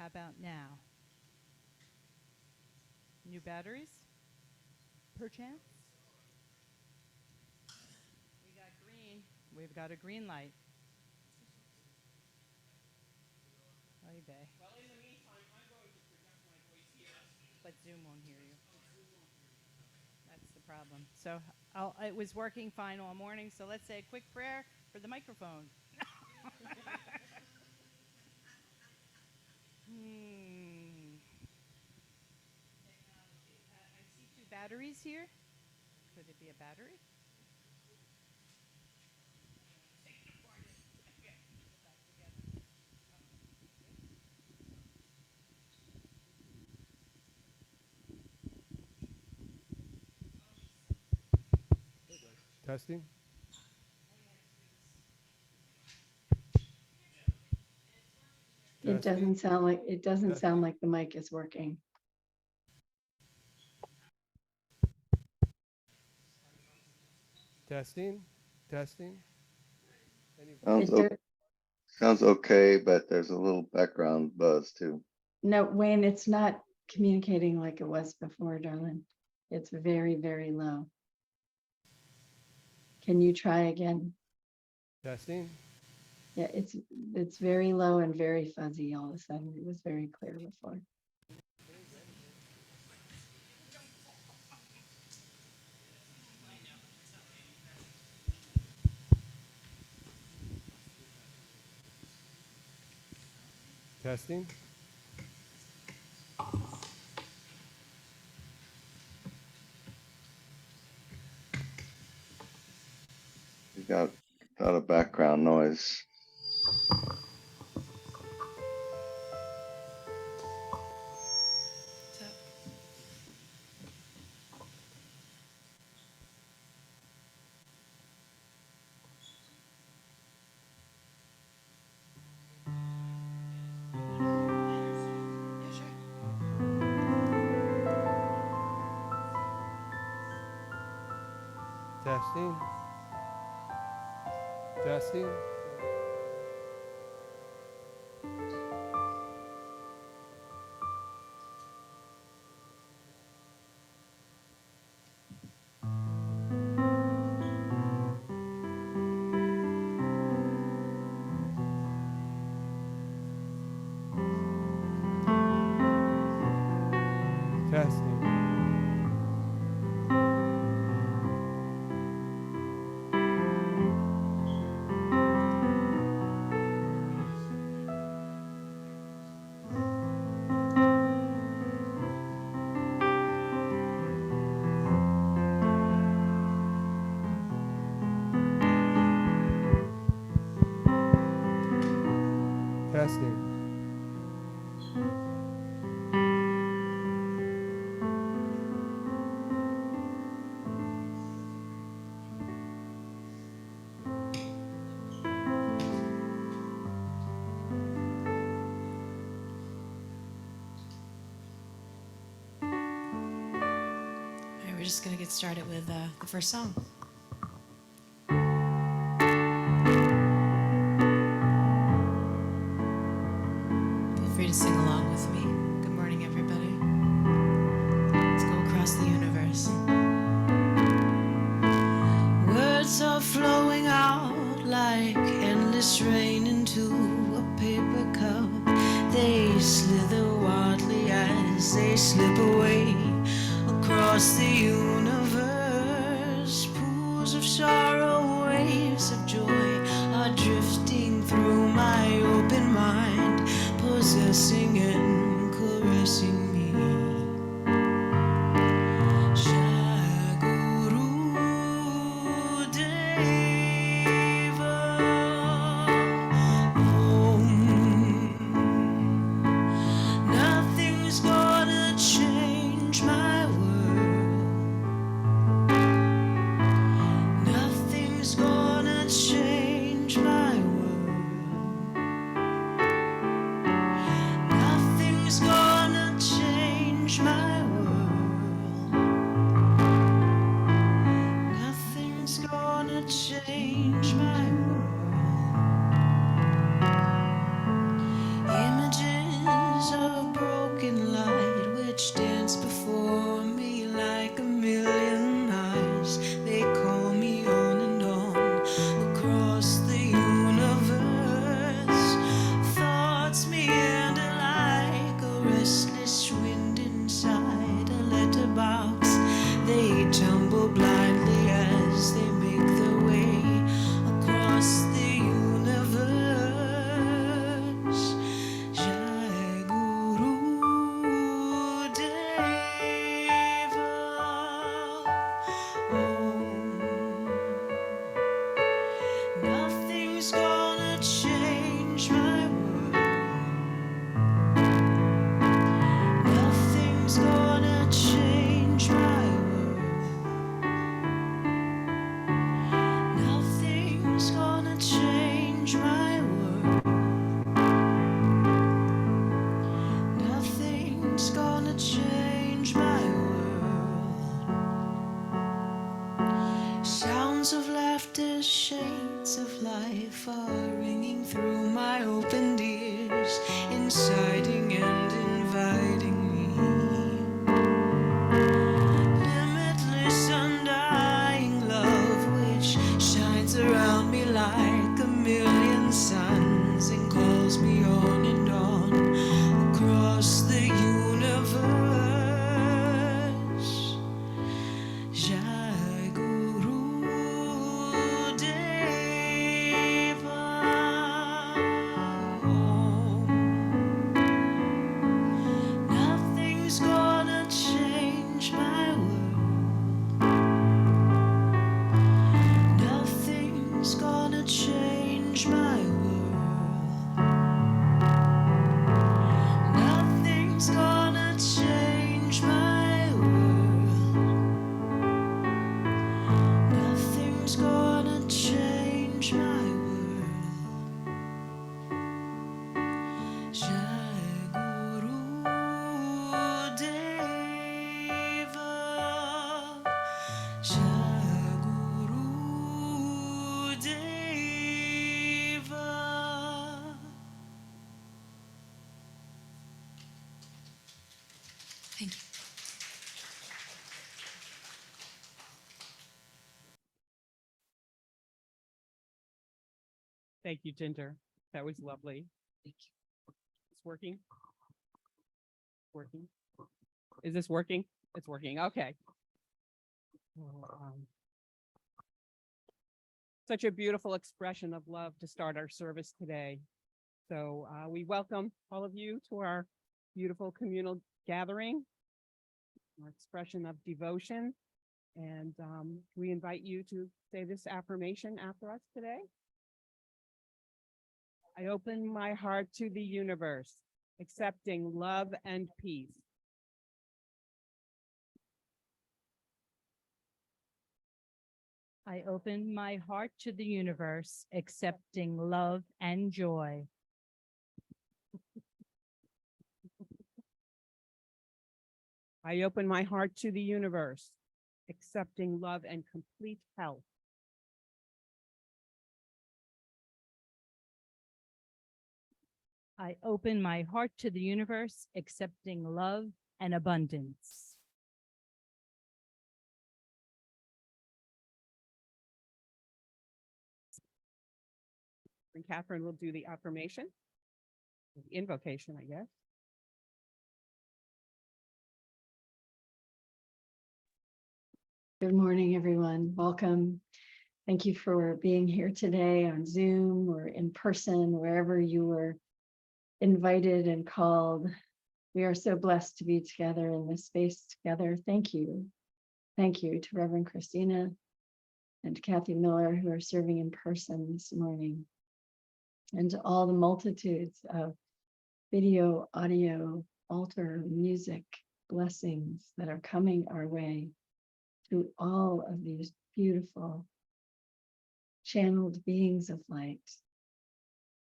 How about now? New batteries? Perchance? We got green. We've got a green light. Oy vey. Well, in the meantime, I'm going to project my voice here. But Zoom won't hear you. That's the problem. So it was working fine all morning, so let's say a quick prayer for the microphone. Technology. I see two batteries here. Could it be a battery? Take it apart. Okay, put it back together. Testing. It doesn't sound like the mic is working. Testing. Testing. Sounds okay, but there's a little background buzz too. No, Wayne, it's not communicating like it was before, darling. It's very, very low. Can you try again? Testing. Yeah, it's very low and very fuzzy all of a sudden. It was very clear before. Testing. You got a background noise. Testing. Testing. Testing. Testing. We're just going to get started with the first song. Feel free to sing along with me. Good morning, everybody. Let's go across the universe. Words are flowing out like endless rain into a paper cup. They slither wildly as they slip away across the universe. Pools of sorrow, waves of joy are drifting through my open mind, possessing and caressing me. Shaguru Deva Om. Nothing's gonna change my world. Nothing's gonna change my world. Nothing's gonna change my world. Nothing's gonna change my world. Images of Jaguru Deva. Thank you. Thank you, Ginger. That was lovely. Thank you. It's working. Working. Is this working? It's working. Okay. Well, such a beautiful expression of love to start our service today. So we welcome all of you to our beautiful communal gathering, our expression of devotion. And we invite you to say this affirmation after us today. I open my heart to the universe, accepting love and peace. I open my heart to the universe, accepting love and joy. I open my heart to the universe, accepting love and complete health. I open my heart to the universe, accepting love and abundance. And Katherine will do the affirmation, the invocation, I guess. Good morning, everyone. Welcome. Thank you for being here today on Zoom or in person, wherever you were invited and called. We are so blessed to be together in this space together. Thank you. Thank you to Reverend Christina and to Kathy Miller, who are serving in person this morning, and to all the multitudes of video, audio, altar, music, blessings that are coming our way through all of these beautiful channeled beings of light.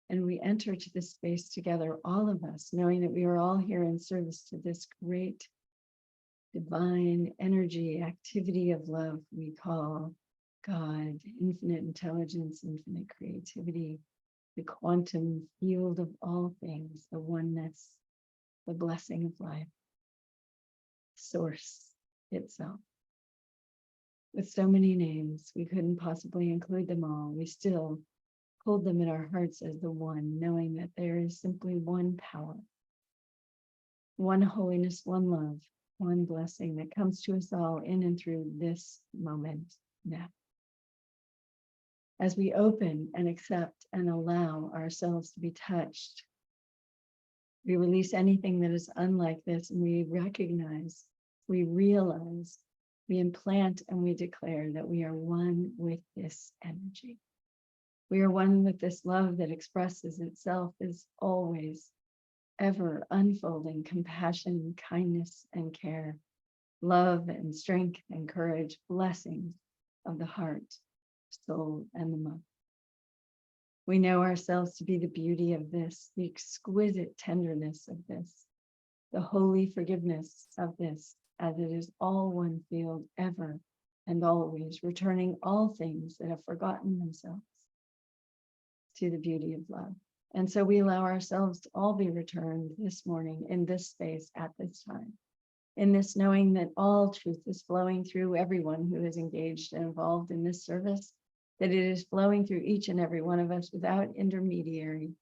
And we enter to this space together, all of us, knowing that we are all here in service to this great divine energy, activity of love we call God, infinite intelligence, infinite creativity, the quantum field of all things, the oneness, the blessing of life, source itself. With so many names, we couldn't possibly include them all. We still hold them in our hearts as the one, knowing that there is simply one power, one holiness, one love, one blessing that comes to us all in and through this moment now. As we open and accept and allow ourselves to be touched, we release anything that is unlike this, and we recognize, we realize, we implant and we declare that we are one with this energy. We are one with this love that expresses itself as always, ever unfolding compassion, kindness, and care, love and strength and courage, blessings of the heart, soul, and the mind. We know ourselves to be the beauty of this, the exquisite tenderness of this, the holy forgiveness of this, as it is all one field ever and always, returning all things that have forgotten themselves to the beauty of love. And so we allow ourselves to all be returned this morning in this space at this time, in this knowing that all truth is flowing through everyone who is engaged and involved in this service, that it is flowing through each and every one of us without intermediary.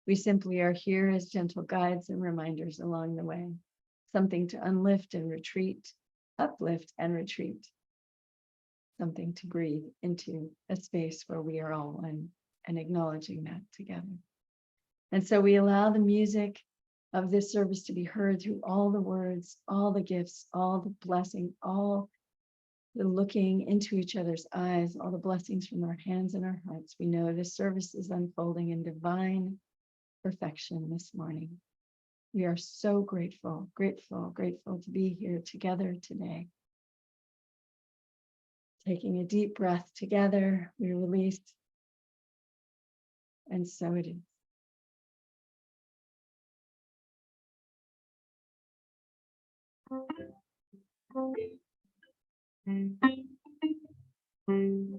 We simply are here as gentle guides and reminders along the way, something to unlift and retreat, uplift and retreat, something to breathe into a space where we are all one, and acknowledging that together. And so we allow the music of this service to be heard through all the words, all the gifts, all the blessing, all the looking into each other's eyes, all the blessings from our hands and our hearts. We know this service is unfolding in divine perfection this morning. We are so grateful, grateful, grateful to be here together today. Taking a deep breath together, we release, and so it is. Amazing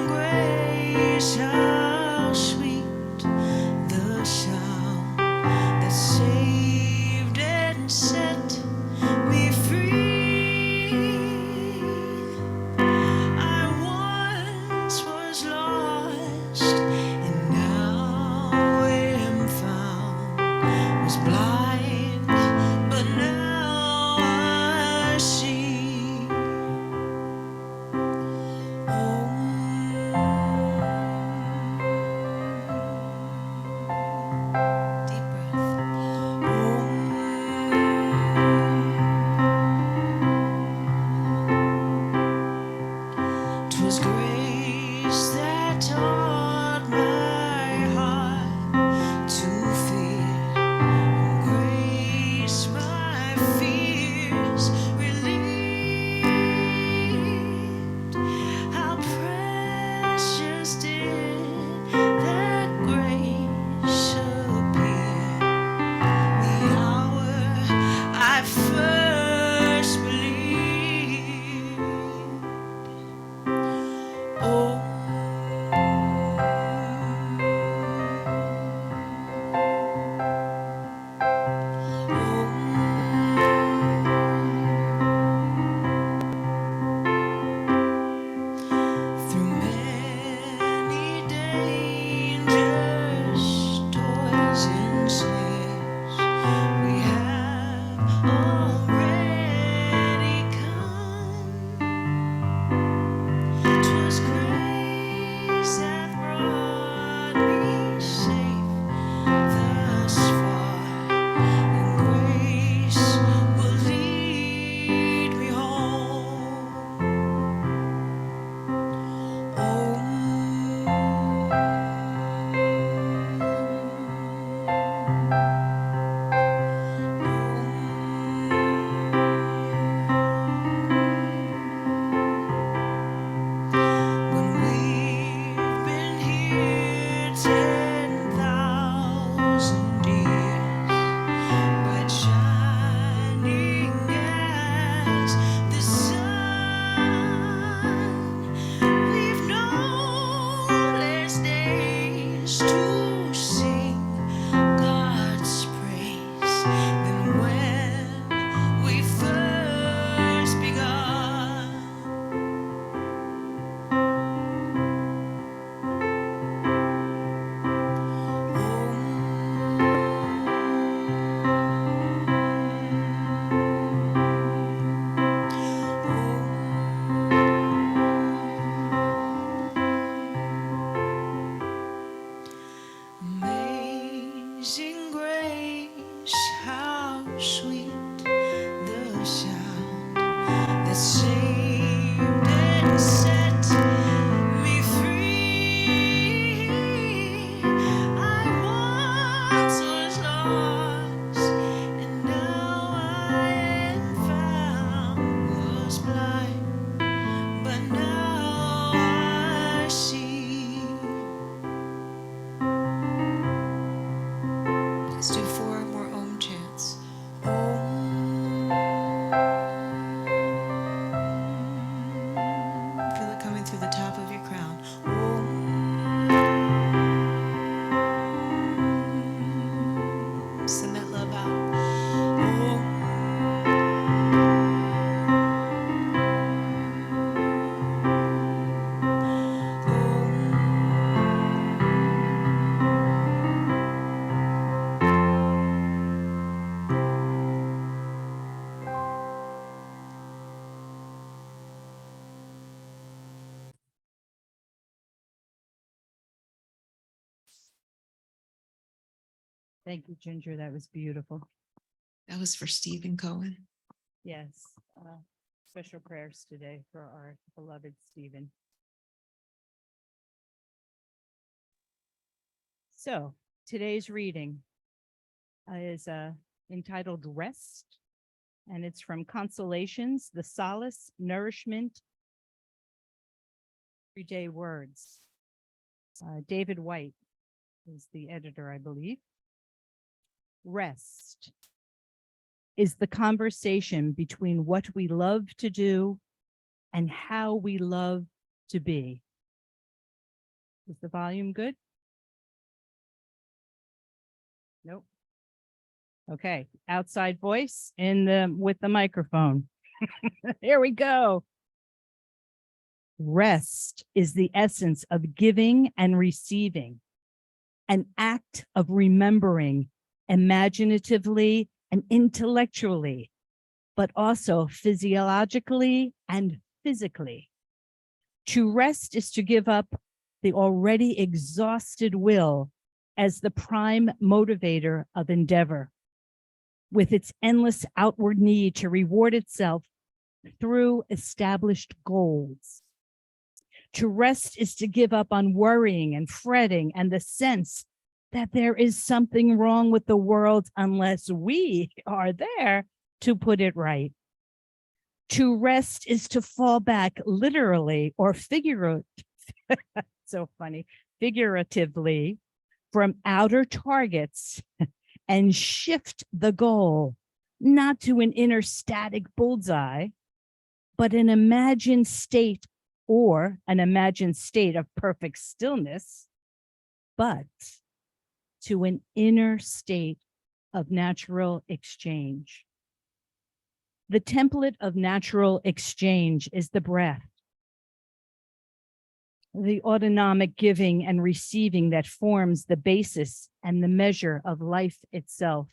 grace, how sweet the sound that saved and set me free. I once was lost and now am found. Was blind, but now I see. Deep breath. 'Twas grace that taught my heart to fear. Grace my fears relieved. How precious did that grace appear the hour I first believed. Oh, through many dangers, toils, and snares, we have already come. 'Twas grace that brought me safe thus far, and grace will lead me home. When we've been here 10,000 years, bright shining as the sun, we've no less days to sing God's praise than when we first begun. Amazing grace, how sweet the sound that saved and set me free. I once was lost and now I am found. Was blind, but now I see. Let's do 4 more Om chants. Feel it coming through the top of your crown. Send that love out. Thank you, Ginger. That was beautiful. That was for Stephen Cohen. Yes. Special prayers today for our beloved Stephen. So today's reading is entitled Rest, and it's from Consolations, the Solace, Nourishment, Everyday Words. David White is the editor, I believe. Rest is the conversation between what we love to do and how we love to be. Is the volume good? Nope. Okay, outside voice with the microphone. Here we go. Rest is the essence of giving and receiving, an act of remembering imaginatively and intellectually, but also physiologically and physically. To rest is to give up the already exhausted will as the prime motivator of endeavor, with its endless outward need to reward itself through established goals. To rest is to give up on worrying and fretting and the sense that there is something wrong with the world unless we are there to put it right. To rest is to fall back literally or figuratively from outer targets and shift the goal, not to an inner static bullseye, but an imagined state of perfect stillness, but to an inner state of natural exchange. The template of natural exchange is the breath, the autonomic giving and receiving that forms the basis and the measure of life itself.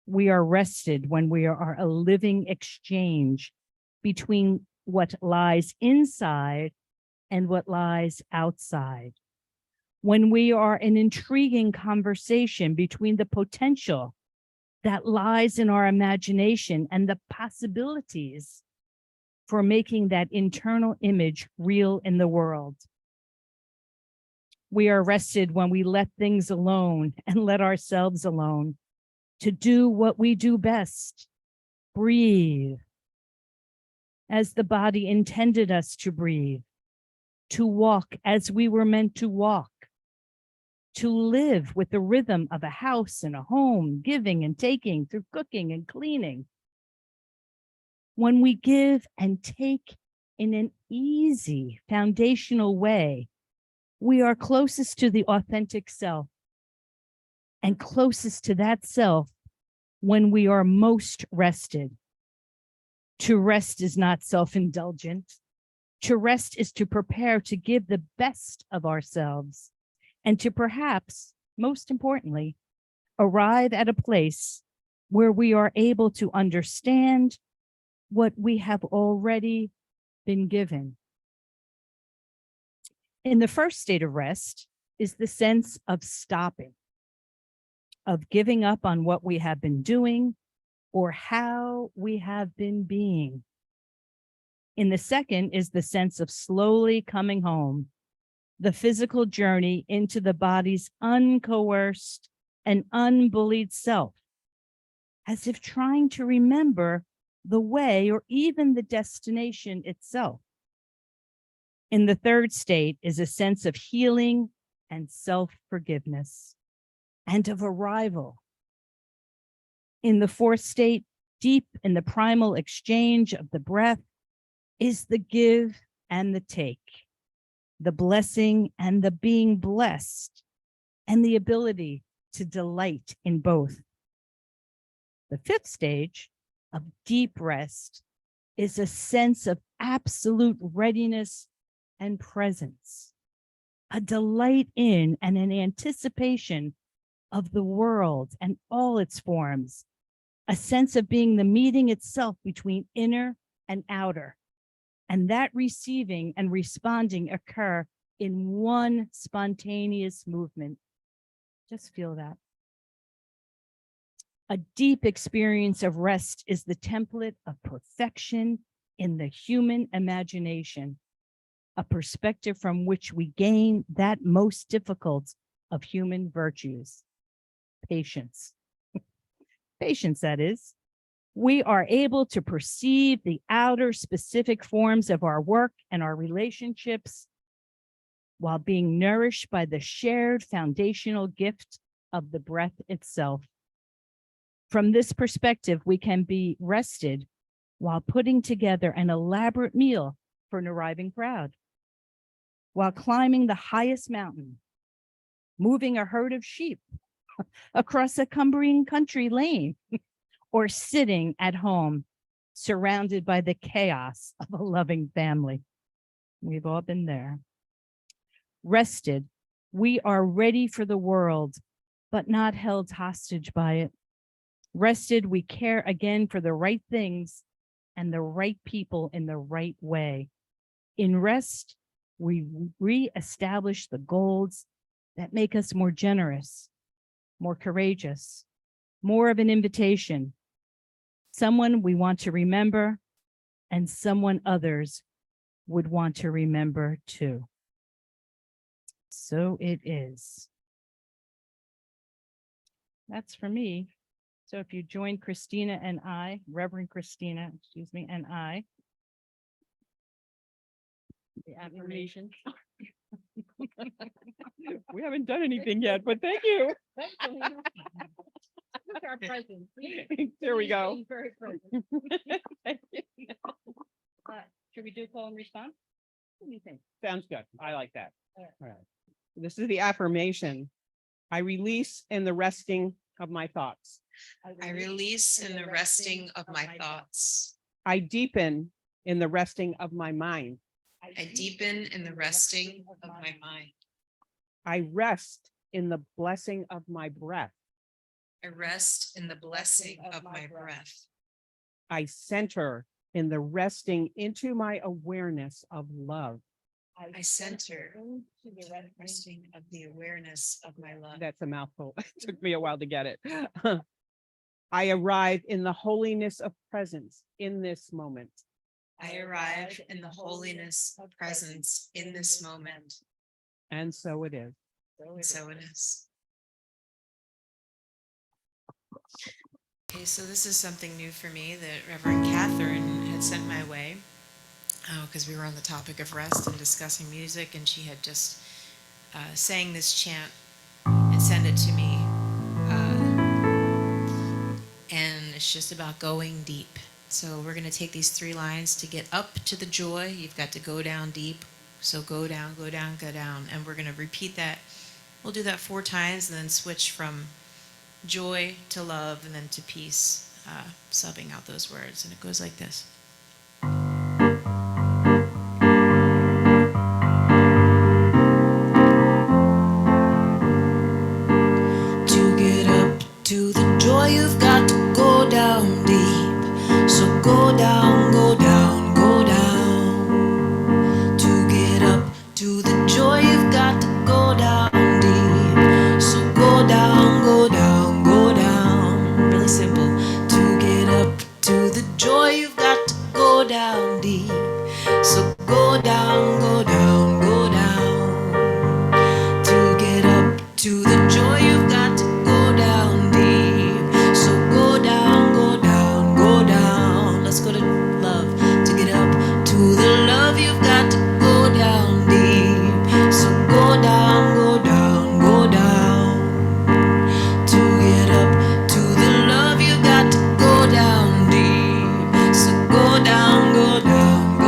We are rested when we are a living exchange between what lies inside and what lies outside. When we are an intriguing conversation between the potential that lies in our imagination and the possibilities for making that internal image real in the world. We are rested when we let things alone and let ourselves alone to do what we do best, breathe as the body intended us to breathe, to walk as we were meant to walk, to live with the rhythm of a house and a home, giving and taking through cooking and cleaning. When we give and take in an easy, foundational way, we are closest to the authentic self, and closest to that self when we are most rested. To rest is not self-indulgent. To rest is to prepare to give the best of ourselves, and to perhaps, most importantly, arrive at a place where we are able to understand what we have already been given. In the first state of rest is the sense of stopping, of giving up on what we have been doing or how we have been being. In the second is the sense of slowly coming home, the physical journey into the body's uncoerced and unbullied self, as if trying to remember the way or even the destination itself. In the third state is a sense of healing and self-forgiveness and of arrival. In the fourth state, deep in the primal exchange of the breath, is the give and the take, the blessing and the being blessed, and the ability to delight in both. The fifth stage of deep rest is a sense of absolute readiness and presence, a delight in and an anticipation of the world and all its forms, a sense of being the meeting itself between inner and outer, and that receiving and responding occur in one spontaneous movement. Just feel that. A deep experience of rest is the template of perfection in the human imagination, a perspective from which we gain that most difficult of human virtues. Patience. Patience, that is. We are able to perceive the outer specific forms of our work and our relationships while being nourished by the shared foundational gift of the breath itself. From this perspective, we can be rested while putting together an elaborate meal for an arriving crowd, while climbing the highest mountain, moving a herd of sheep across a cumbering country lane, or sitting at home, surrounded by the chaos of a loving family. We've all been there. Rested, we are ready for the world, but not held hostage by it. Rested, we care again for the right things and the right people in the right way. In rest, we reestablish the goals that make us more generous, more courageous, more of an invitation, someone we want to remember, and someone others would want to remember too. So it is. That's for me. So if you join Christina and I, Reverend Christina, excuse me, and I, the affirmation. We haven't done anything yet, but thank you. Our presence. There we go. Very present. Should we do call and response? What do you think? Sounds good. I like that. All right. All right. This is the affirmation. I release in the resting of my thoughts. I release in the resting of my thoughts. I deepen in the resting of my mind. I deepen in the resting of my mind. I rest in the blessing of my breath. I rest in the blessing of my breath. I center in the resting into my awareness of love. I center to the resting of the awareness of my love. That's a mouthful. It took me a while to get it. I arrive in the holiness of presence in this moment. I arrive in the holiness of presence in this moment. And so it is. And so it is. Okay, so this is something new for me that Reverend Katherine had sent my way. Because we were on the topic of rest and discussing music, and she had just sang this chant and sent it to me. And it's just about going deep. So we're going to take these 3 lines to get up to the joy. You've got to go down deep. So go down, go down, go down. And we're going to repeat that. We'll do that 4 times and then switch from joy to love and then to peace, subbing out those words. And it goes like this. To the joy, you've got to go down deep. So go down, go down, go down. To get up to the joy, you've got to go down deep. So go down, go down, go down. Really simple. To get up to the joy, you've got to go down deep. So go down, go down, go down. To get up to the joy, you've got to go down. Let's go to love. To get up to the love, you've got to go down deep. So go down, go down, go down. To get up to the love, you've got to go down deep. So go down, go down,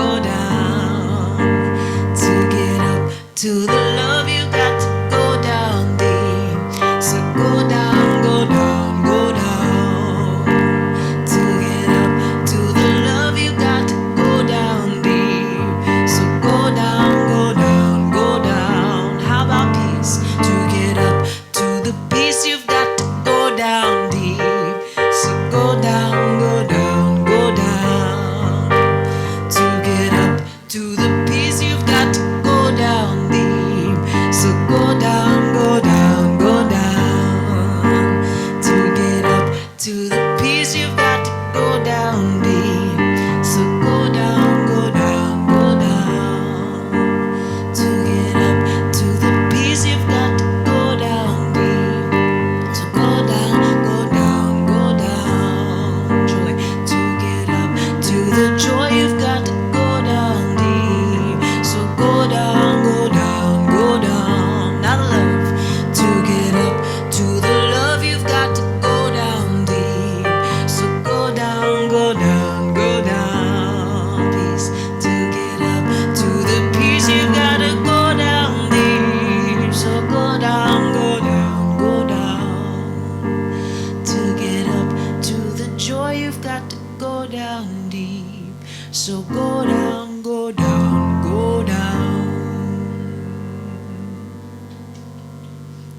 So go down, go down, go down.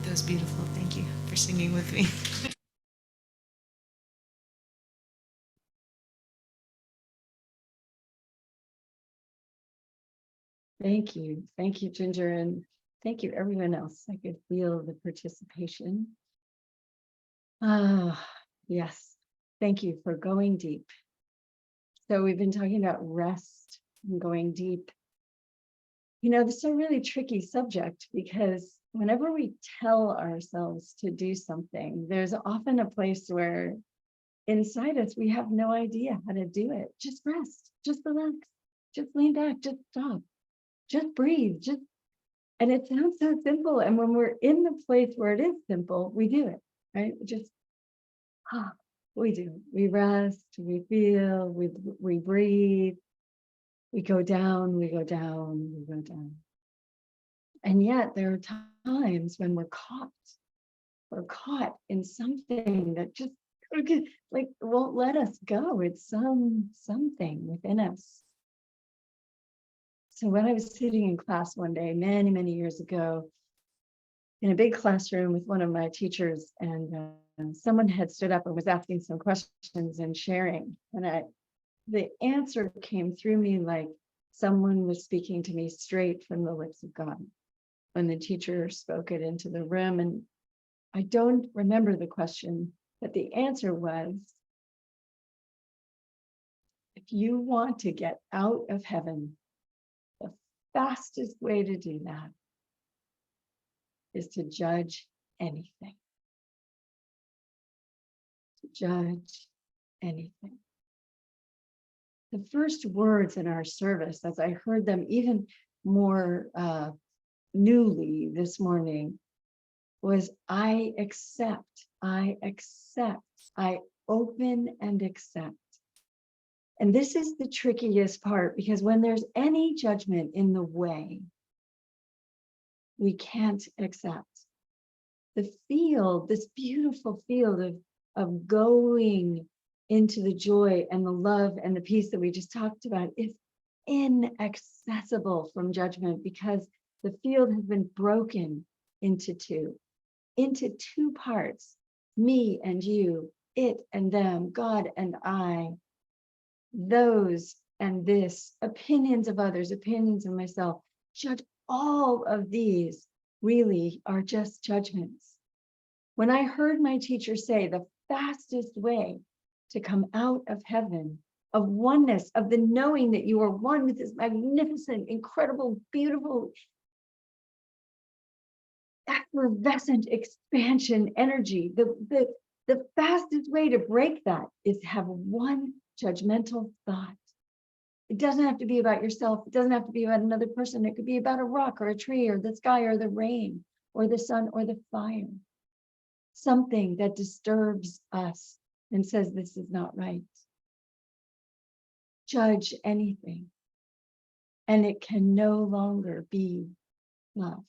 That was beautiful. Thank you for singing with me. Thank you. Thank you, Ginger. And thank you, everyone else. I could feel the participation. Ah, yes. Thank you for going deep. So we've been talking about rest and going deep. You know, this is a really tricky subject because whenever we tell ourselves to do something, there's often a place where inside us, we have no idea how to do it. Just rest, just relax, just lean back, just stop, just breathe, and it sounds so simple. And when we're in the place where it is simple, we do it, right? We do. We rest, we feel, we breathe, we go down, we go down, we go down. And yet there are times when we're caught in something that just like won't let us go. It's something within us. So when I was sitting in class one day, many, many years ago, in a big classroom with one of my teachers, and someone had stood up and was asking some questions and sharing. And the answer came through me like someone was speaking to me straight from the lips of God when the teacher spoke it into the room. And I don't remember the question, but the answer was, if you want to get out of heaven, the fastest way to do that is to judge anything. To judge anything. The first words in our service, as I heard them even more newly this morning, was I accept, I open and accept. And this is the trickiest part, because when there's any judgment in the way, we can't accept. The field, this beautiful field of going into the joy and the love and the peace that we just talked about, is inaccessible from judgment, because the field has been broken into two parts: me and you, it and them, God and I, those and this, opinions of others, opinions of myself. Judge, all of these really are just judgments. When I heard my teacher say the fastest way to come out of heaven, of oneness, of the knowing that you are one with this magnificent, incredible, beautiful, effervescent expansion energy, the fastest way to break that is to have one judgmental thought. It doesn't have to be about yourself. It doesn't have to be about another person. It could be about a rock or a tree or the sky or the rain or the sun or the fire. Something that disturbs us and says this is not right. Judge anything, and it can no longer be love.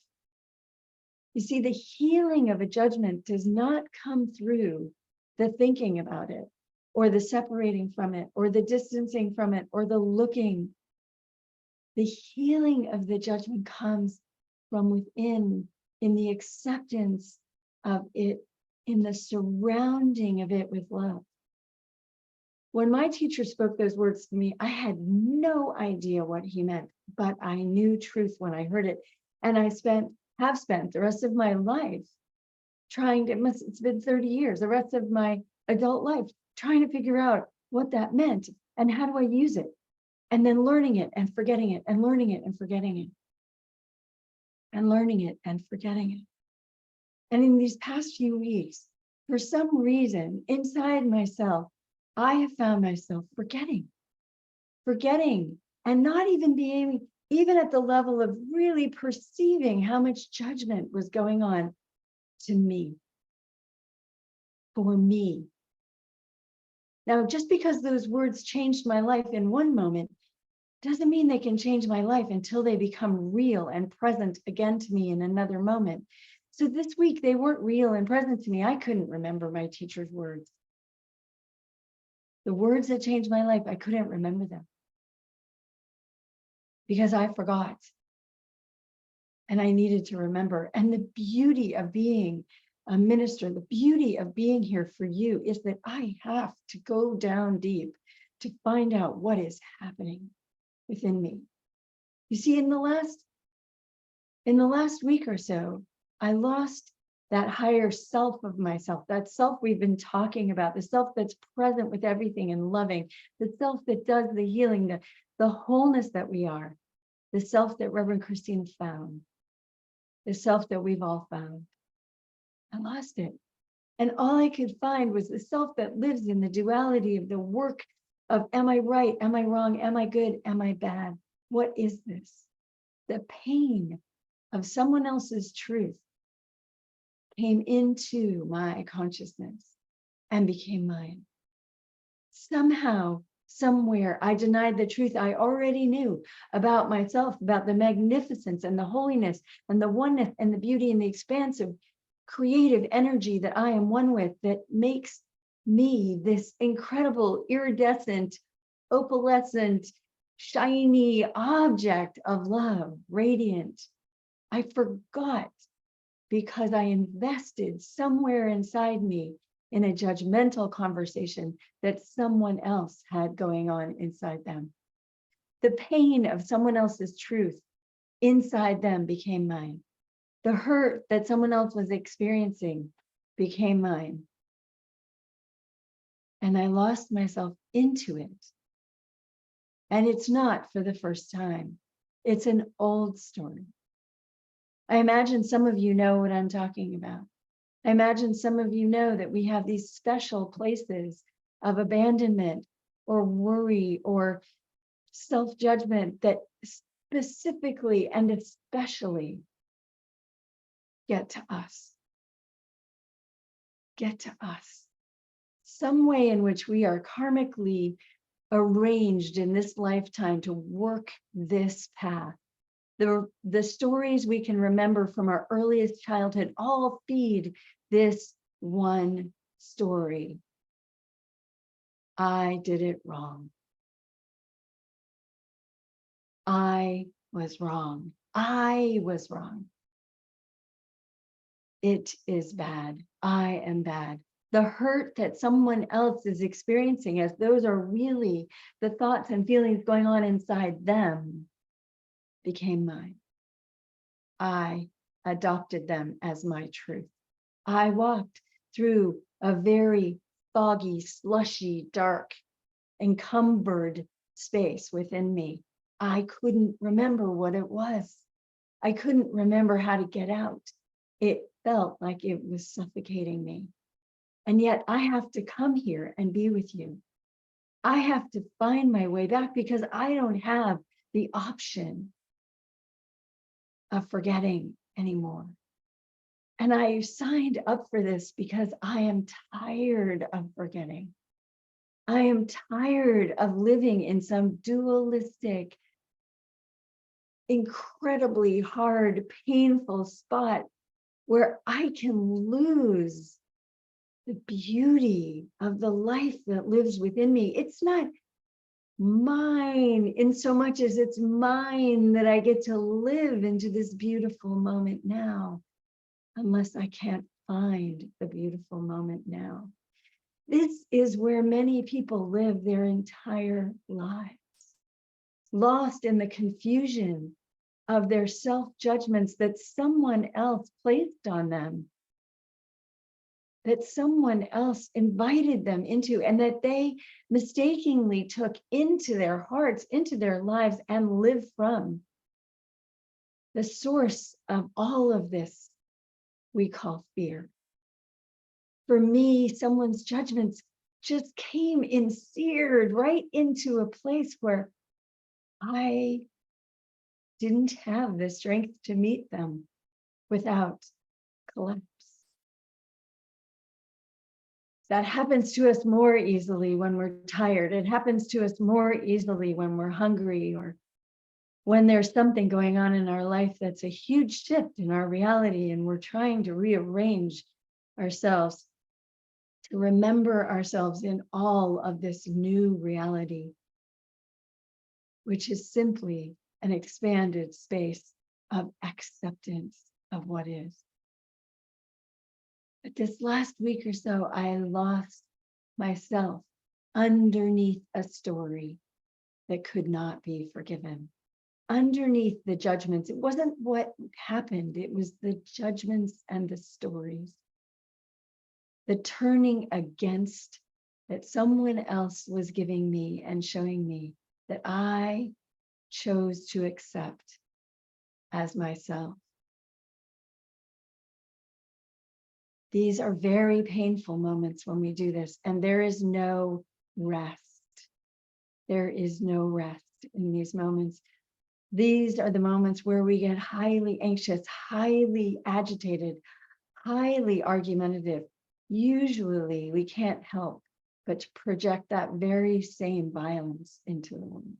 You see, the healing of a judgment does not come through the thinking about it, or the separating from it, or the distancing from it, or the looking. The healing of the judgment comes from within, in the acceptance of it, in the surrounding of it with love. When my teacher spoke those words to me, I had no idea what he meant, but I knew truth when I heard it. And I have spent the rest of my life it's been 30 years, the rest of my adult life, trying to figure out what that meant and how do I use it, and then learning it and forgetting it, and learning it and forgetting it, and learning it and forgetting it. And in these past few weeks, for some reason inside myself, I have found myself forgetting, and not even being, even at the level of really perceiving how much judgment was going on to me, for me. Now, just because those words changed my life in one moment, doesn't mean they can change my life until they become real and present again to me in another moment. So this week, they weren't real and present to me. I couldn't remember my teacher's words. The words that changed my life, I couldn't remember them. because I forgot. And I needed to remember. And the beauty of being a minister, the beauty of being here for you is that I have to go down deep to find out what is happening within me. You see, in the last week or so, I lost that higher self of myself, that self we've been talking about, the self that's present with everything and loving, the self that does the healing, the wholeness that we are, the self that Reverend Christine found, the self that we've all found. I lost it. And all I could find was the self that lives in the duality of the work of, am I right? Am I wrong? Am I good? Am I bad? What is this? The pain of someone else's truth came into my consciousness and became mine. Somehow, somewhere, I denied the truth I already knew about myself, about the magnificence and the holiness and the oneness and the beauty and the expansive creative energy that I am one with, that makes me this incredible, iridescent, opalescent, shiny object of love, radiant. I forgot because I invested somewhere inside me in a judgmental conversation that someone else had going on inside them. The pain of someone else's truth inside them became mine. The hurt that someone else was experiencing became mine. And I lost myself into it. And it's not for the first time. It's an old story. I imagine some of you know what I'm talking about. I imagine some of you know that we have these special places of abandonment or worry or self-judgment that specifically and especially get to us. Get to us. Some way in which we are karmically arranged in this lifetime to work this path. The stories we can remember from our earliest childhood all feed this one story. I did it wrong. I was wrong. I was wrong. It is bad. I am bad. The hurt that someone else is experiencing, as those are really the thoughts and feelings going on inside them, became mine. I adopted them as my truth. I walked through a very foggy, slushy, dark, encumbered space within me. I couldn't remember what it was. I couldn't remember how to get out. It felt like it was suffocating me. And yet I have to come here and be with you. I have to find my way back because I don't have the option of forgetting anymore. And I signed up for this because I am tired of forgetting. I am tired of living in some dualistic, incredibly hard, painful spot where I can lose the beauty of the life that lives within me. It's not mine in so much as it's mine that I get to live into this beautiful moment now, unless I can't find the beautiful moment now. This is where many people live their entire lives, lost in the confusion of their self-judgments that someone else placed on them, that someone else invited them into, and that they mistakenly took into their hearts, into their lives, and live from. The source of all of this we call fear. For me, someone's judgments just came in seared right into a place where I didn't have the strength to meet them without collapse. That happens to us more easily when we're tired. It happens to us more easily when we're hungry or when there's something going on in our life that's a huge shift in our reality and we're trying to rearrange ourselves to remember ourselves in all of this new reality, which is simply an expanded space of acceptance of what is. But this last week or so, I lost myself underneath a story that could not be forgiven. Underneath the judgments, it wasn't what happened, it was the judgments and the stories. The turning against that someone else was giving me and showing me that I chose to accept as myself. These are very painful moments when we do this, and there is no rest. There is no rest in these moments. These are the moments where we get highly anxious, highly agitated, highly argumentative. Usually we can't help but to project that very same violence into the room.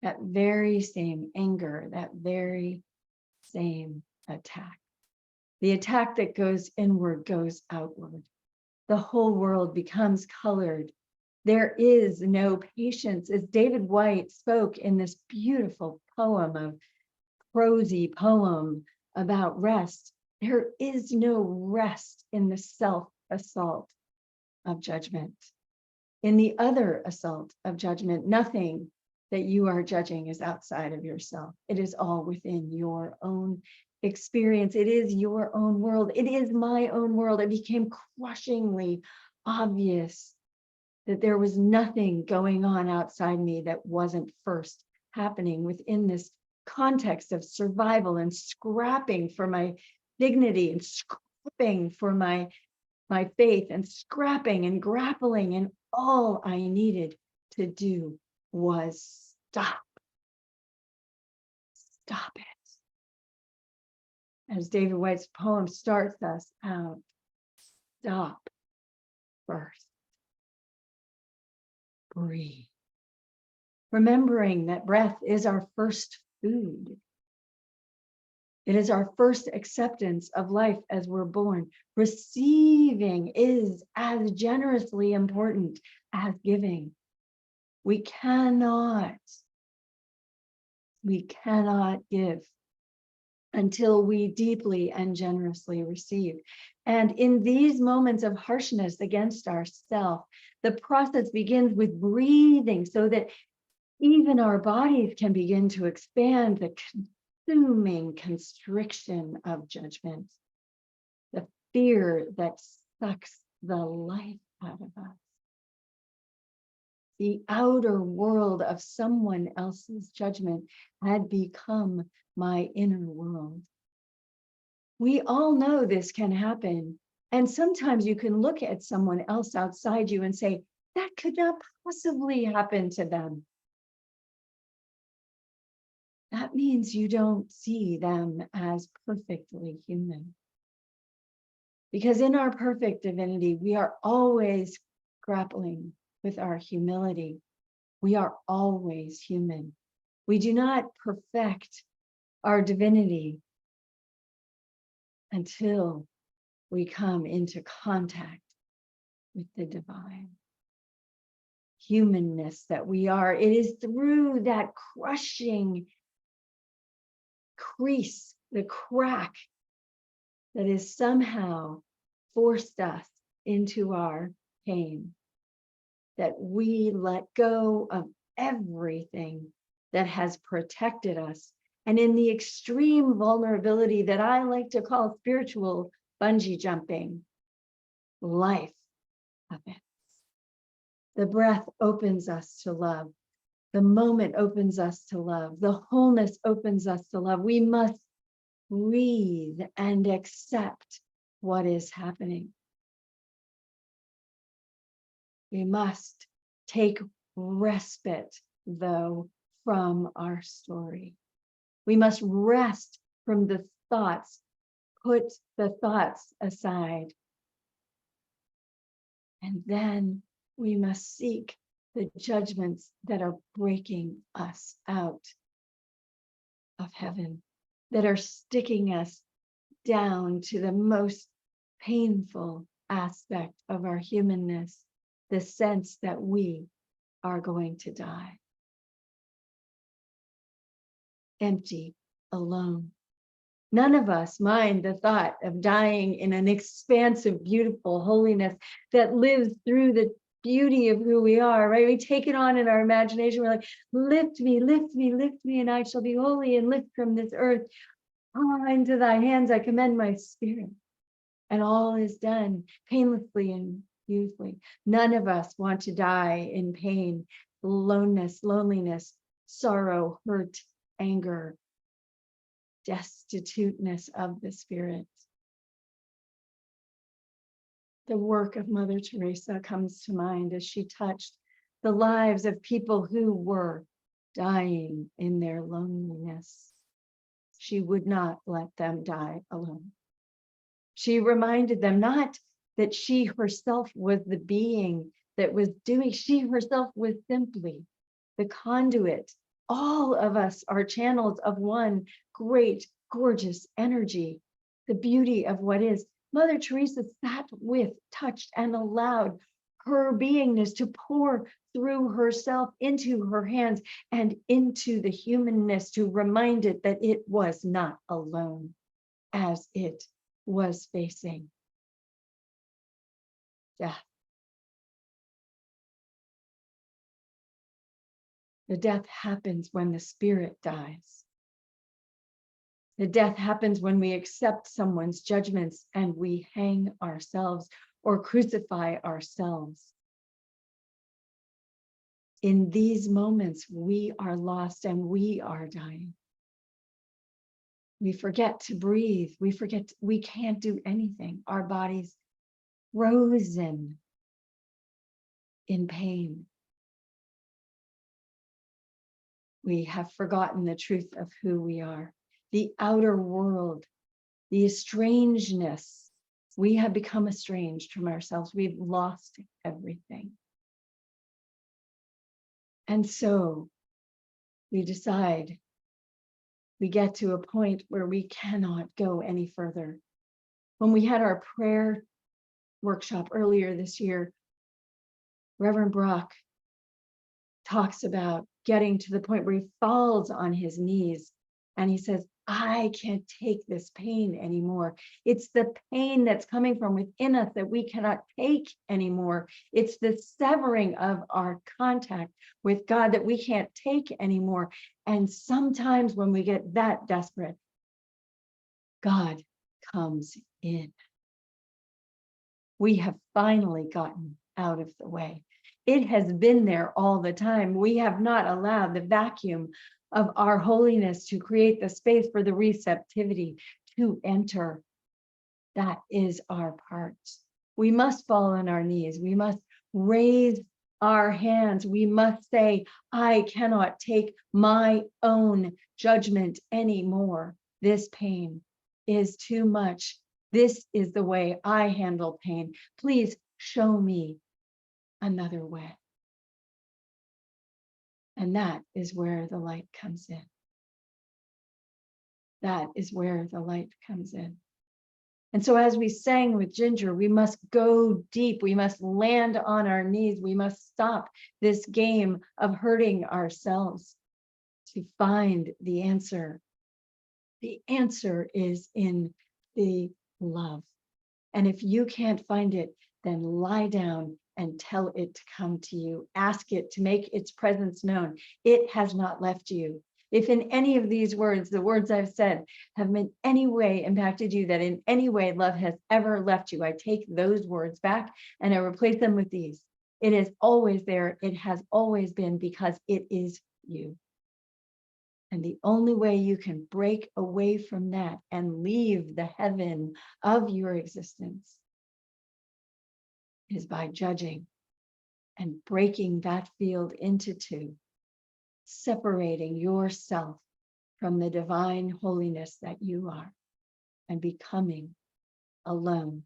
That very same anger, that very same attack. The attack that goes inward goes outward. The whole world becomes colored. There is no patience. As David White spoke in this beautiful poem, of prosy poem about rest, there is no rest in the self-assault of judgment. In the other assault of judgment, nothing that you are judging is outside of yourself. It is all within your own experience. It is your own world. It is my own world. It became crushingly obvious that there was nothing going on outside me that wasn't first happening within this context of survival and scrapping for my dignity and scrapping for my faith and scrapping and grappling. And all I needed to do was stop. Stop it. As David White's poem starts us out, stop first. Breathe. Remembering that breath is our first food. It is our first acceptance of life as we're born. Receiving is as generously important as giving. We cannot give until we deeply and generously receive. And in these moments of harshness against ourselves, the process begins with breathing so that even our bodies can begin to expand the consuming constriction of judgment, the fear that sucks the life out of us. The outer world of someone else's judgment had become my inner world. We all know this can happen. And sometimes you can look at someone else outside you and say, that could not possibly happen to them. That means you don't see them as perfectly human. Because in our perfect divinity, we are always grappling with our humility. We are always human. We do not perfect our divinity until we come into contact with the divine humanness that we are. It is through that crushing crease, the crack that has somehow forced us into our pain, that we let go of everything that has protected us. And in the extreme vulnerability that I like to call spiritual bungee jumping, life happens. The breath opens us to love. The moment opens us to love. The wholeness opens us to love. We must breathe and accept what is happening. We must take respite, though, from our story. We must rest from the thoughts, put the thoughts aside. And then we must seek the judgments that are breaking us out of heaven, that are sticking us down to the most painful aspect of our humanness, the sense that we are going to die. empty, alone. None of us mind the thought of dying in an expansive, beautiful holiness that lives through the beauty of who we are, right? We take it on in our imagination. We're like, lift me, lift me, lift me, and I shall be holy and lift from this earth. Into thy hands I commend my spirit. And all is done painlessly and beautifully. None of us want to die in pain, aloneness, loneliness, sorrow, hurt, anger, destituteness of the spirit. The work of Mother Teresa comes to mind as she touched the lives of people who were dying in their loneliness. She would not let them die alone. She reminded them not that she herself was the being that was doing, she herself was simply the conduit. All of us are channels of one great, gorgeous energy, the beauty of what is. Mother Teresa sat with, touched, and allowed her beingness to pour through herself into her hands and into the humanness, to remind it that it was not alone as it was facing death. The death happens when the spirit dies. The death happens when we accept someone's judgments and we hang ourselves or crucify ourselves. In these moments, we are lost and we are dying. We forget to breathe. We forget we can't do anything. Our bodies frozen in pain. We have forgotten the truth of who we are. The outer world, the estrangeness. We have become estranged from ourselves. We've lost everything. And so we decide, we get to a point where we cannot go any further. When we had our prayer workshop earlier this year, Reverend Brock talks about getting to the point where he falls on his knees and he says, I can't take this pain anymore. It's the pain that's coming from within us that we cannot take anymore. It's the severing of our contact with God that we can't take anymore. And sometimes when we get that desperate, God comes in. We have finally gotten out of the way. It has been there all the time. We have not allowed the vacuum of our holiness to create the space for the receptivity to enter. That is our part. We must fall on our knees. We must raise our hands. We must say, I cannot take my own judgment anymore. This pain is too much. This is the way I handle pain. Please show me another way. And that is where the light comes in. That is where the light comes in. And so as we sang with Ginger, we must go deep. We must land on our knees. We must stop this game of hurting ourselves to find the answer. The answer is in the love. And if you can't find it, then lie down and tell it to come to you. Ask it to make its presence known. It has not left you. If in any of these words, the words I've said, have in any way impacted you, that in any way love has ever left you, I take those words back and I replace them with these. It is always there. It has always been, because it is you. And the only way you can break away from that and leave the heaven of your existence is by judging and breaking that field into two, separating yourself from the divine holiness that you are and becoming alone.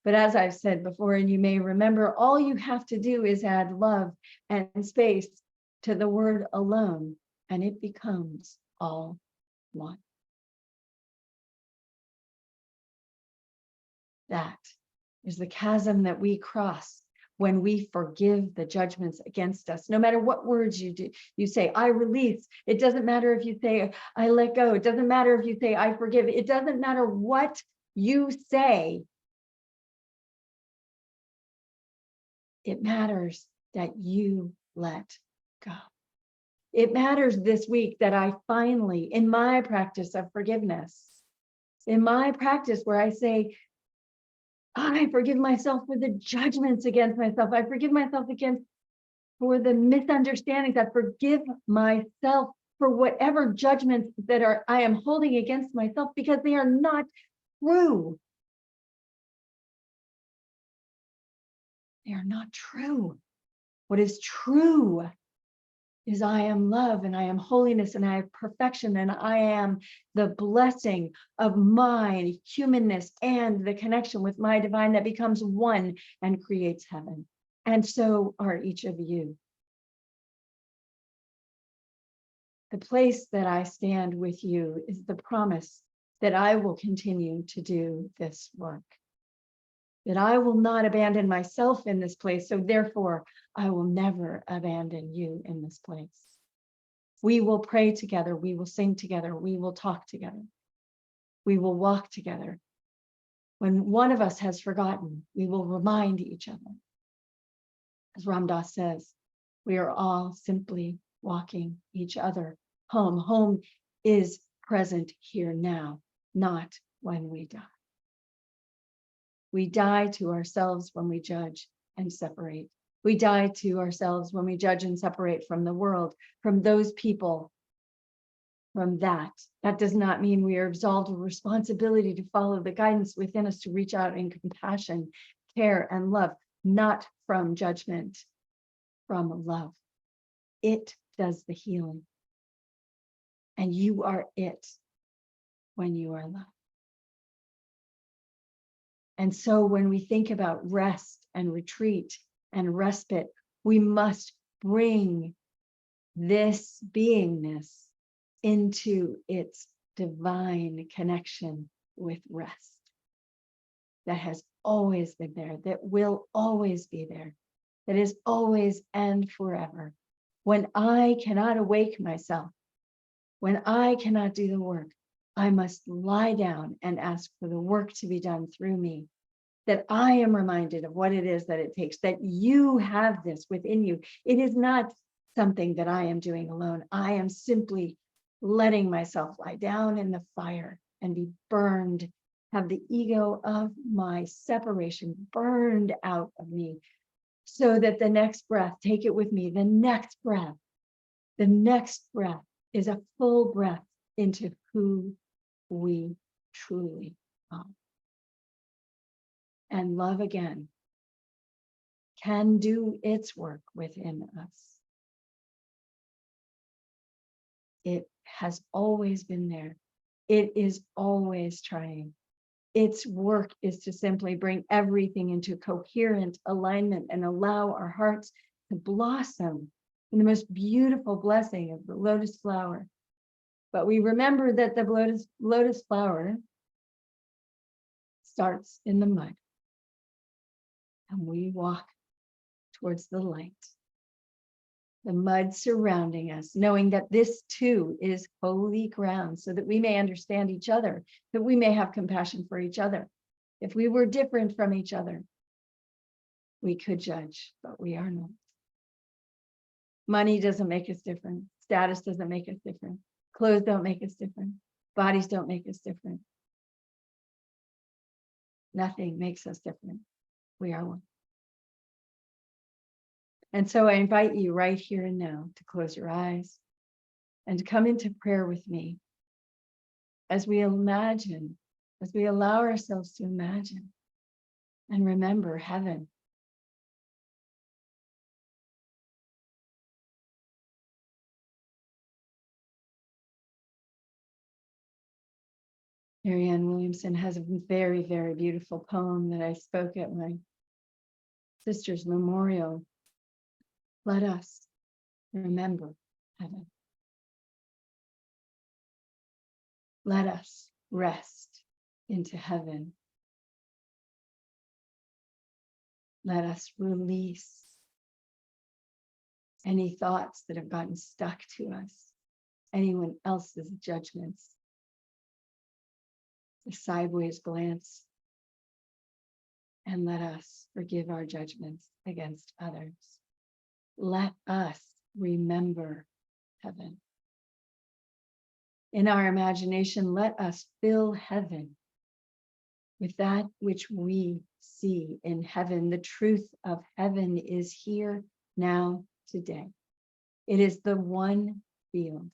But as I've said before, and you may remember, all you have to do is add love and space to the word alone, and it becomes all one. That is the chasm that we cross when we forgive the judgments against us, no matter what words you do, you say, I release. It doesn't matter if you say, I let go. It doesn't matter if you say, I forgive. It doesn't matter what you say. It matters that you let go. It matters this week that I finally, in my practice of forgiveness, in my practice where I say, I forgive myself for the judgments against myself. I forgive myself for the misunderstandings. I forgive myself for whatever judgments that I am holding against myself because they are not true. They are not true. What is true is I am love and I am holiness and I have perfection and I am the blessing of my humanness and the connection with my divine that becomes one and creates heaven. And so are each of you. The place that I stand with you is the promise that I will continue to do this work, that I will not abandon myself in this place. So therefore, I will never abandon you in this place. We will pray together. We will sing together. We will talk together. We will walk together. When one of us has forgotten, we will remind each other. As Ram Dass says, we are all simply walking each other home. Home is present here now, not when we die. We die to ourselves when we judge and separate. We die to ourselves when we judge and separate from the world, from those people, from that. That does not mean we are absolved of responsibility to follow the guidance within us to reach out in compassion, care, and love, not from judgment, from love. It does the healing. And you are it when you are loved. And so when we think about rest and retreat and respite, we must bring this beingness into its divine connection with rest that has always been there, that will always be there, that is always and forever. When I cannot awake myself, when I cannot do the work, I must lie down and ask for the work to be done through me, that I am reminded of what it is that it takes, that you have this within you. It is not something that I am doing alone. I am simply letting myself lie down in the fire and be burned, have the ego of my separation burned out of me, so that the next breath, take it with me, the next breath is a full breath into who we truly are. And love again can do its work within us. It has always been there. It is always trying. Its work is to simply bring everything into coherent alignment and allow our hearts to blossom in the most beautiful blessing of the lotus flower. But we remember that the lotus flower starts in the mud. And we walk towards the light, the mud surrounding us, knowing that this too is holy ground, so that we may understand each other, that we may have compassion for each other. If we were different from each other, we could judge, but we are not. Money doesn't make us different. Status doesn't make us different. Clothes don't make us different. Bodies don't make us different. Nothing makes us different. We are one. And so I invite you right here and now to close your eyes and to come into prayer with me as we imagine, as we allow ourselves to imagine and remember heaven. Marianne Williamson has a very, very beautiful poem that I spoke at my sister's memorial. Let us remember heaven. Let us rest into heaven. Let us release any thoughts that have gotten stuck to us, anyone else's judgments, a sideways glance, and let us forgive our judgments against others. Let us remember heaven. In our imagination, let us fill heaven with that which we see in heaven. The truth of heaven is here now, today. It is the one field.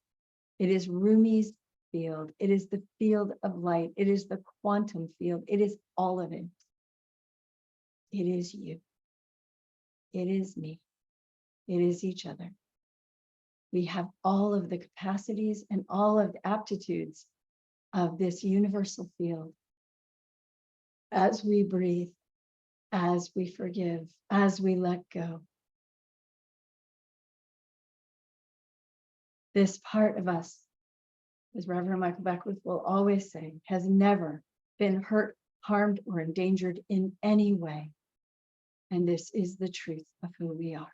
It is Rumi's field. It is the field of light. It is the quantum field. It is all of it. It is you. It is me. It is each other. We have all of the capacities and all of the aptitudes of this universal field. As we breathe, as we forgive, as we let go. This part of us, as Reverend Michael Beckwith will always say, has never been hurt, harmed, or endangered in any way. And this is the truth of who we are.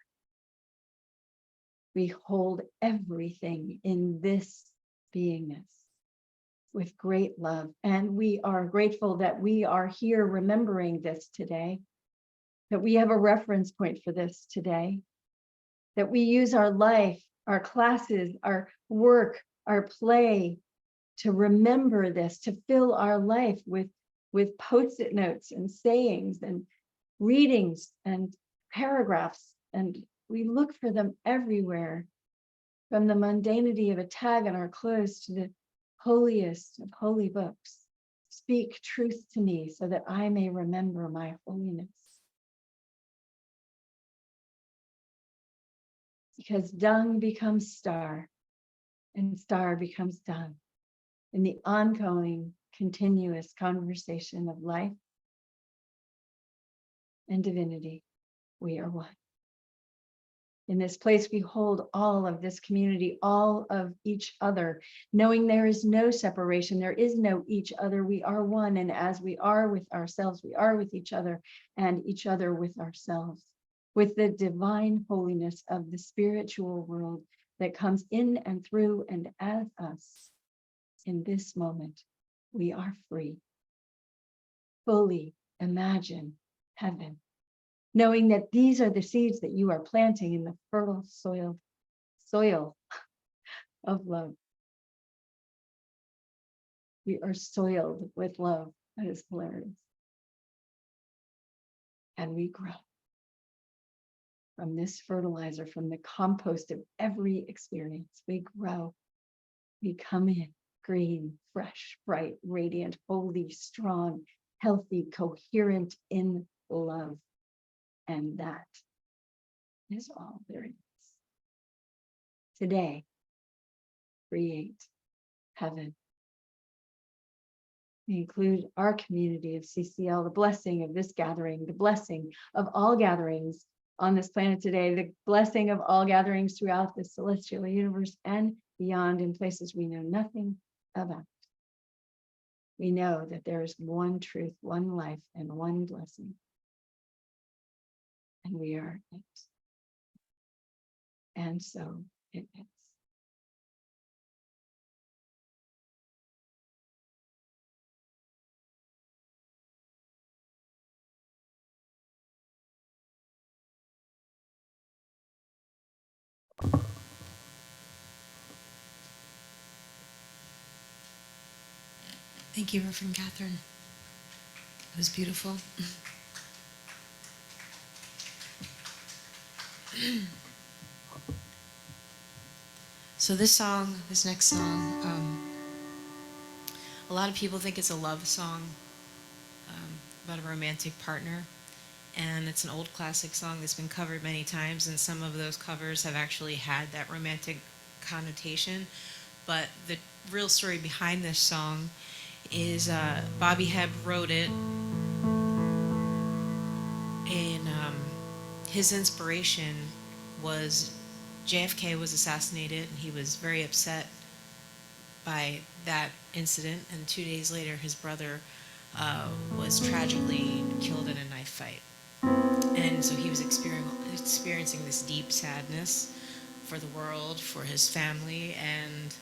We hold everything in this beingness with great love. And we are grateful that we are here remembering this today, that we have a reference point for this today, that we use our life, our classes, our work, our play to remember this, to fill our life with Post-it notes and sayings and readings and paragraphs. And we look for them everywhere, from the mundanity of a tag on our clothes to the holiest of holy books. Speak truth to me so that I may remember my holiness. Because dung becomes star, and star becomes dung in the ongoing, continuous conversation of life and divinity. We are one. In this place, we hold all of this community, all of each other, knowing there is no separation, there is no each other. We are one, and as we are with ourselves, we are with each other, and each other with ourselves, with the divine holiness of the spiritual world that comes in and through and as us. In this moment, we are free. Fully imagine heaven, knowing that these are the seeds that you are planting in the fertile soil of love. We are soiled with love. That is hilarious. And we grow from this fertilizer, from the compost of every experience. We grow. We come in green, fresh, bright, radiant, holy, strong, healthy, coherent in love. And that is all there is. Today, create heaven. We include our community of CCL, the blessing of this gathering, the blessing of all gatherings on this planet today, the blessing of all gatherings throughout the celestial universe and beyond, in places we know nothing about. We know that there is one truth, one life, and one blessing. And we are it. And so it is. Thank you, Reverend Catherine. It was beautiful. So this next song, a lot of people think it's a love song about a romantic partner. And it's an old classic song that's been covered many times, and some of those covers have actually had that romantic connotation. But the real story behind this song is Bobby Hebb wrote it, and his inspiration was JFK was assassinated, and he was very upset by that incident. And 2 days later, his brother was tragically killed in a knife fight. And so he was experiencing this deep sadness for the world, for his family. And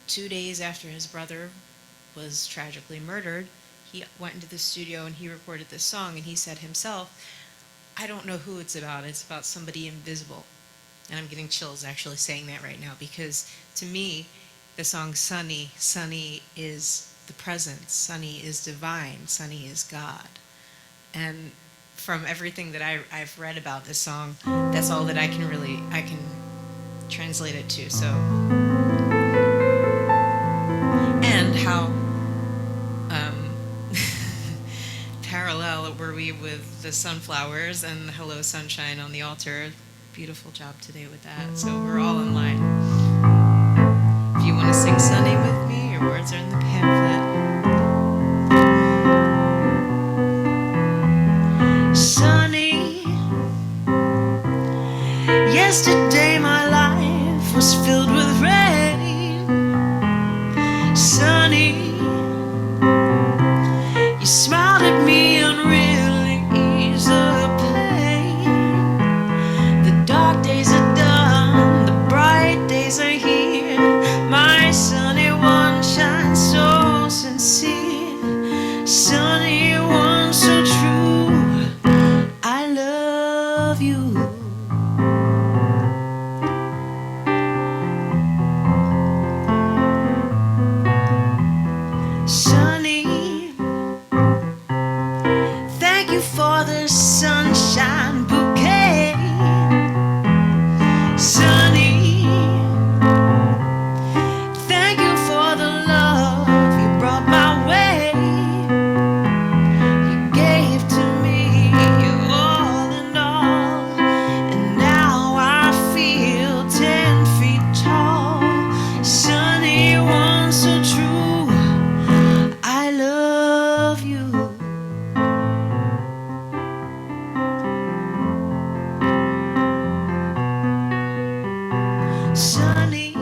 2 days after his brother was tragically murdered, he went into the studio and he recorded this song. And he said himself, I don't know who it's about. It's about somebody invisible. And I'm getting chills actually saying that right now, because to me, the song Sunny, Sunny is the presence, Sunny is divine, Sunny is God. And from everything that I've read about this song, that's all that I can translate it to. So, and how parallel were we with the sunflowers and the Hello Sunshine on the altar. Beautiful job today with that. So we're all in line. If you want to sing Sunny with me, your words are in the pamphlet. Sunny, yesterday my life was filled with rain. Sunny, you smiled at me and really eased the pain. The dark days are done, the bright days are here. My sunny one shines so sincere, sunny one so true. I love you. Sunny, thank you for the sunshine bouquet. Sunny, thank you for the love you brought my way. You gave to me your all in all, and now I feel 10 feet tall. Sunny one so true, I love you. Sunny,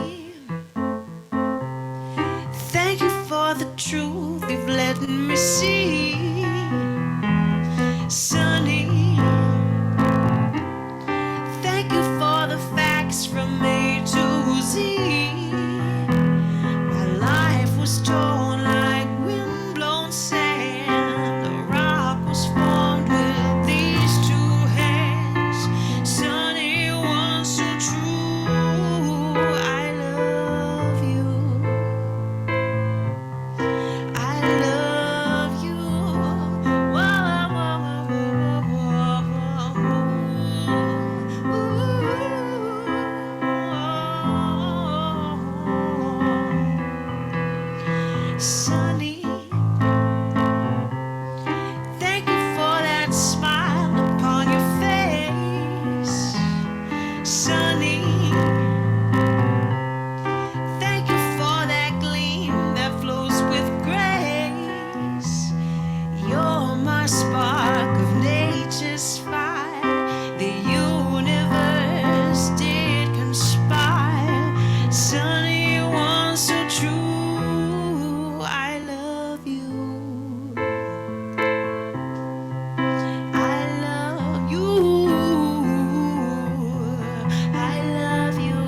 thank you for the truth you've let me see. Sunny, thank you for the facts from A to Z. My life was torn like windblown sand. A rock was formed with these two hands. Sunny one so true, I love you. I love you. Whoa, whoa, whoa, whoa, whoa. Sunny, thank you for that smile upon your face. Sunny, thank you for that gleam that flows with grace. You're my spark of nature's fire. The universe did conspire. Sunny one so true, I love you. I love you. I love you.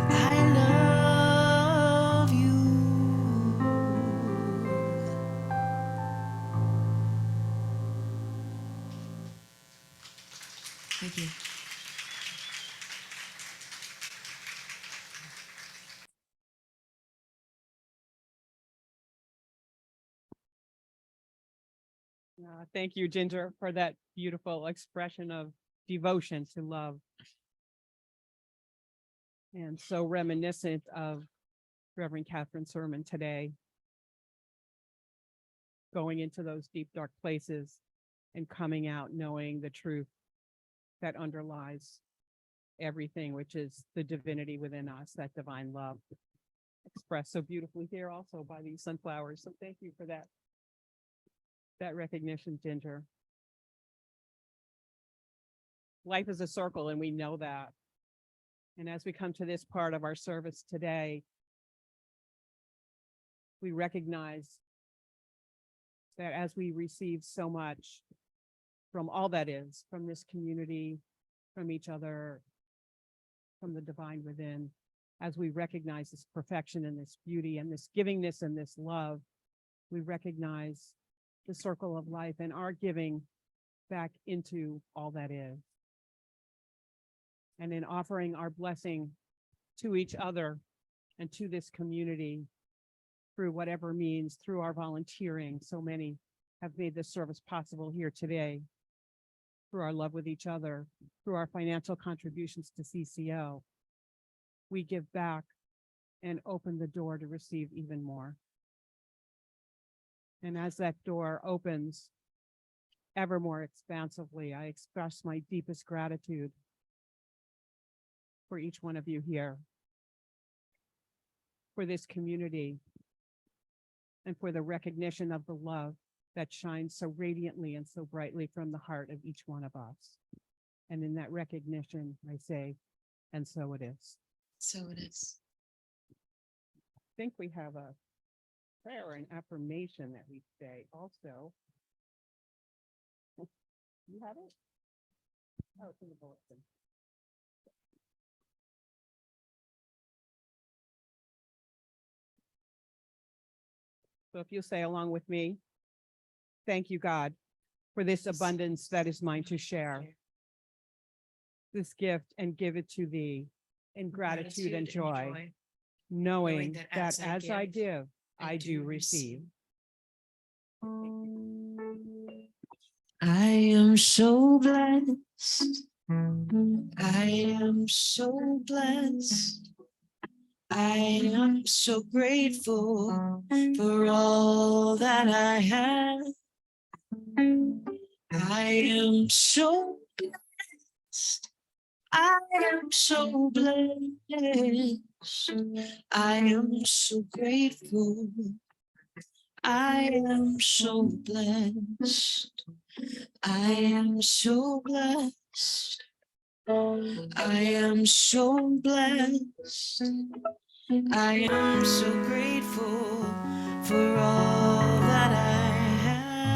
I love you. Thank you. Thank you, Ginger, for that beautiful expression of devotion to love. And so reminiscent of Reverend Catherine's sermon today, going into those deep, dark places and coming out knowing the truth that underlies everything, which is the divinity within us, that divine love expressed so beautifully here also by these sunflowers. So thank you for that recognition, Ginger. Life is a circle, and we know that. And as we come to this part of our service today, We recognize that as we receive so much from all that is, from this community, from each other, from the divine within, as we recognize this perfection and this beauty and this givingness and this love, we recognize the circle of life and our giving back into all that is. And in offering our blessing to each other and to this community through whatever means, through our volunteering, so many have made this service possible here today, through our love with each other, through our financial contributions to CCO, we give back and open the door to receive even more. And as that door opens ever more expansively, I express my deepest gratitude for each one of you here, for this community, and for the recognition of the love that shines so radiantly and so brightly from the heart of each one of us. And in that recognition, I say, and so it is. So it is. I think we have a prayer and affirmation that we say also. You have it? Oh, it's in the bulletin. So if you'll say along with me, thank you, God, for this abundance that is mine to share. This gift and give it to thee in gratitude and joy, knowing that as I give, I do receive. I am so blessed. I am so blessed. I am so grateful for all that I have. I am so blessed. I am so blessed. I am so grateful. I am so blessed. I am so blessed. I am so blessed. I am so grateful for all that I have.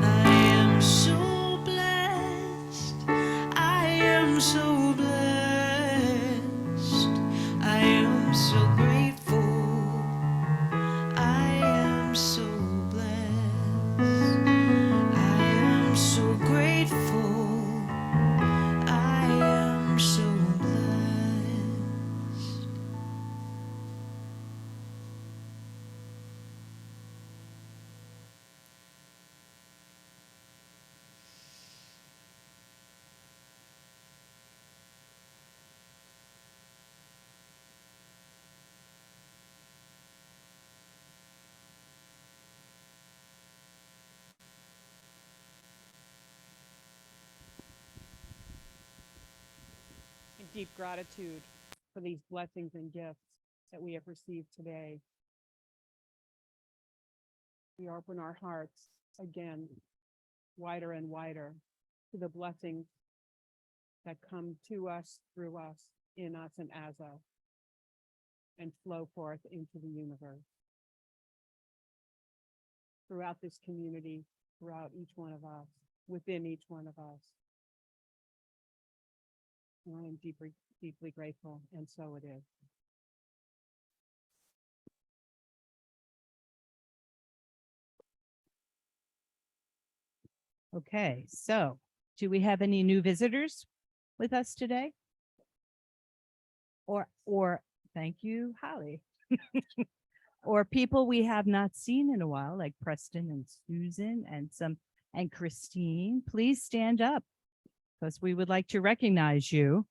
I am so blessed. I am so blessed. I am so grateful. I am so blessed. I am so grateful. I am so blessed. In deep gratitude for these blessings and gifts that we have received today, we open our hearts again, wider and wider, to the blessings that come to us, through us, in us, and as us, and flow forth into the universe. Throughout this community, throughout each one of us, within each one of us. And I am deeply, deeply grateful, and so it is. Okay, so do we have any new visitors with us today? Or thank you, Holly. Or people we have not seen in a while, like Preston and Susan and Christine. Please stand up because we would like to recognize you.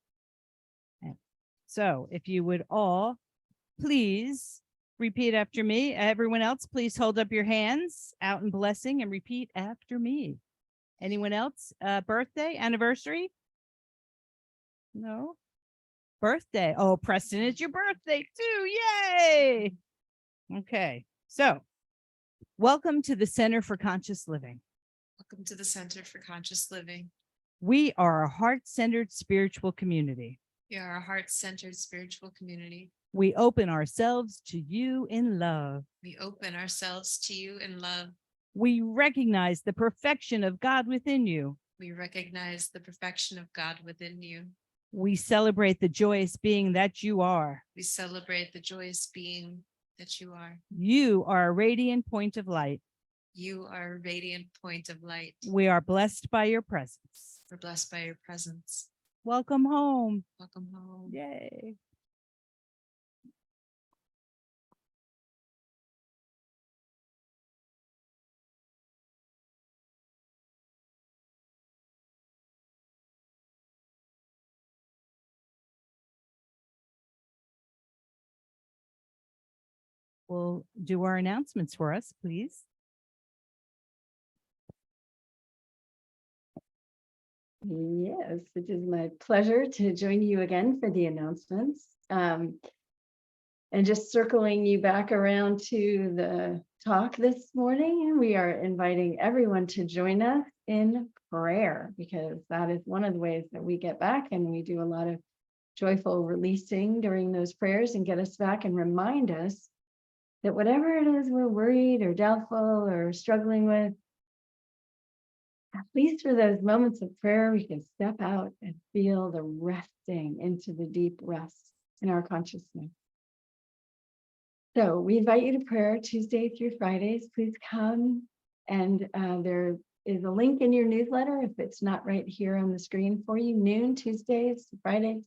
So if you would all please repeat after me. Everyone else, please hold up your hands out in blessing and repeat after me. Anyone else? Birthday, anniversary? No? Birthday. Oh, Preston, it's your birthday too. Yay. Okay. So welcome to the Center for Conscious Living. Welcome to the Center for Conscious Living. We are a heart-centered spiritual community. We are a heart-centered spiritual community We open ourselves to you in love. We open ourselves to you in love. We recognize the perfection of God within you. We recognize the perfection of God within you. We celebrate the joyous being that you are. We celebrate the joyous being that you are. You are a radiant point of light. You are a radiant point of light. We are blessed by your presence. We're blessed by your presence. Welcome home. Welcome home. Yay. Will do our announcements for us, please. Yes, it is my pleasure to join you again for the announcements. And just circling you back around to the talk this morning, we are inviting everyone to join us in prayer, because that is one of the ways that we get back, and we do a lot of joyful releasing during those prayers and get us back and remind us that whatever it is we're worried or doubtful or struggling with, at least for those moments of prayer, we can step out and feel the resting into the deep rest in our consciousness. So we invite you to prayer Tuesday through Fridays. Please come, and there is a link in your newsletter if it's not right here on the screen for you. Noon, Tuesdays, Fridays,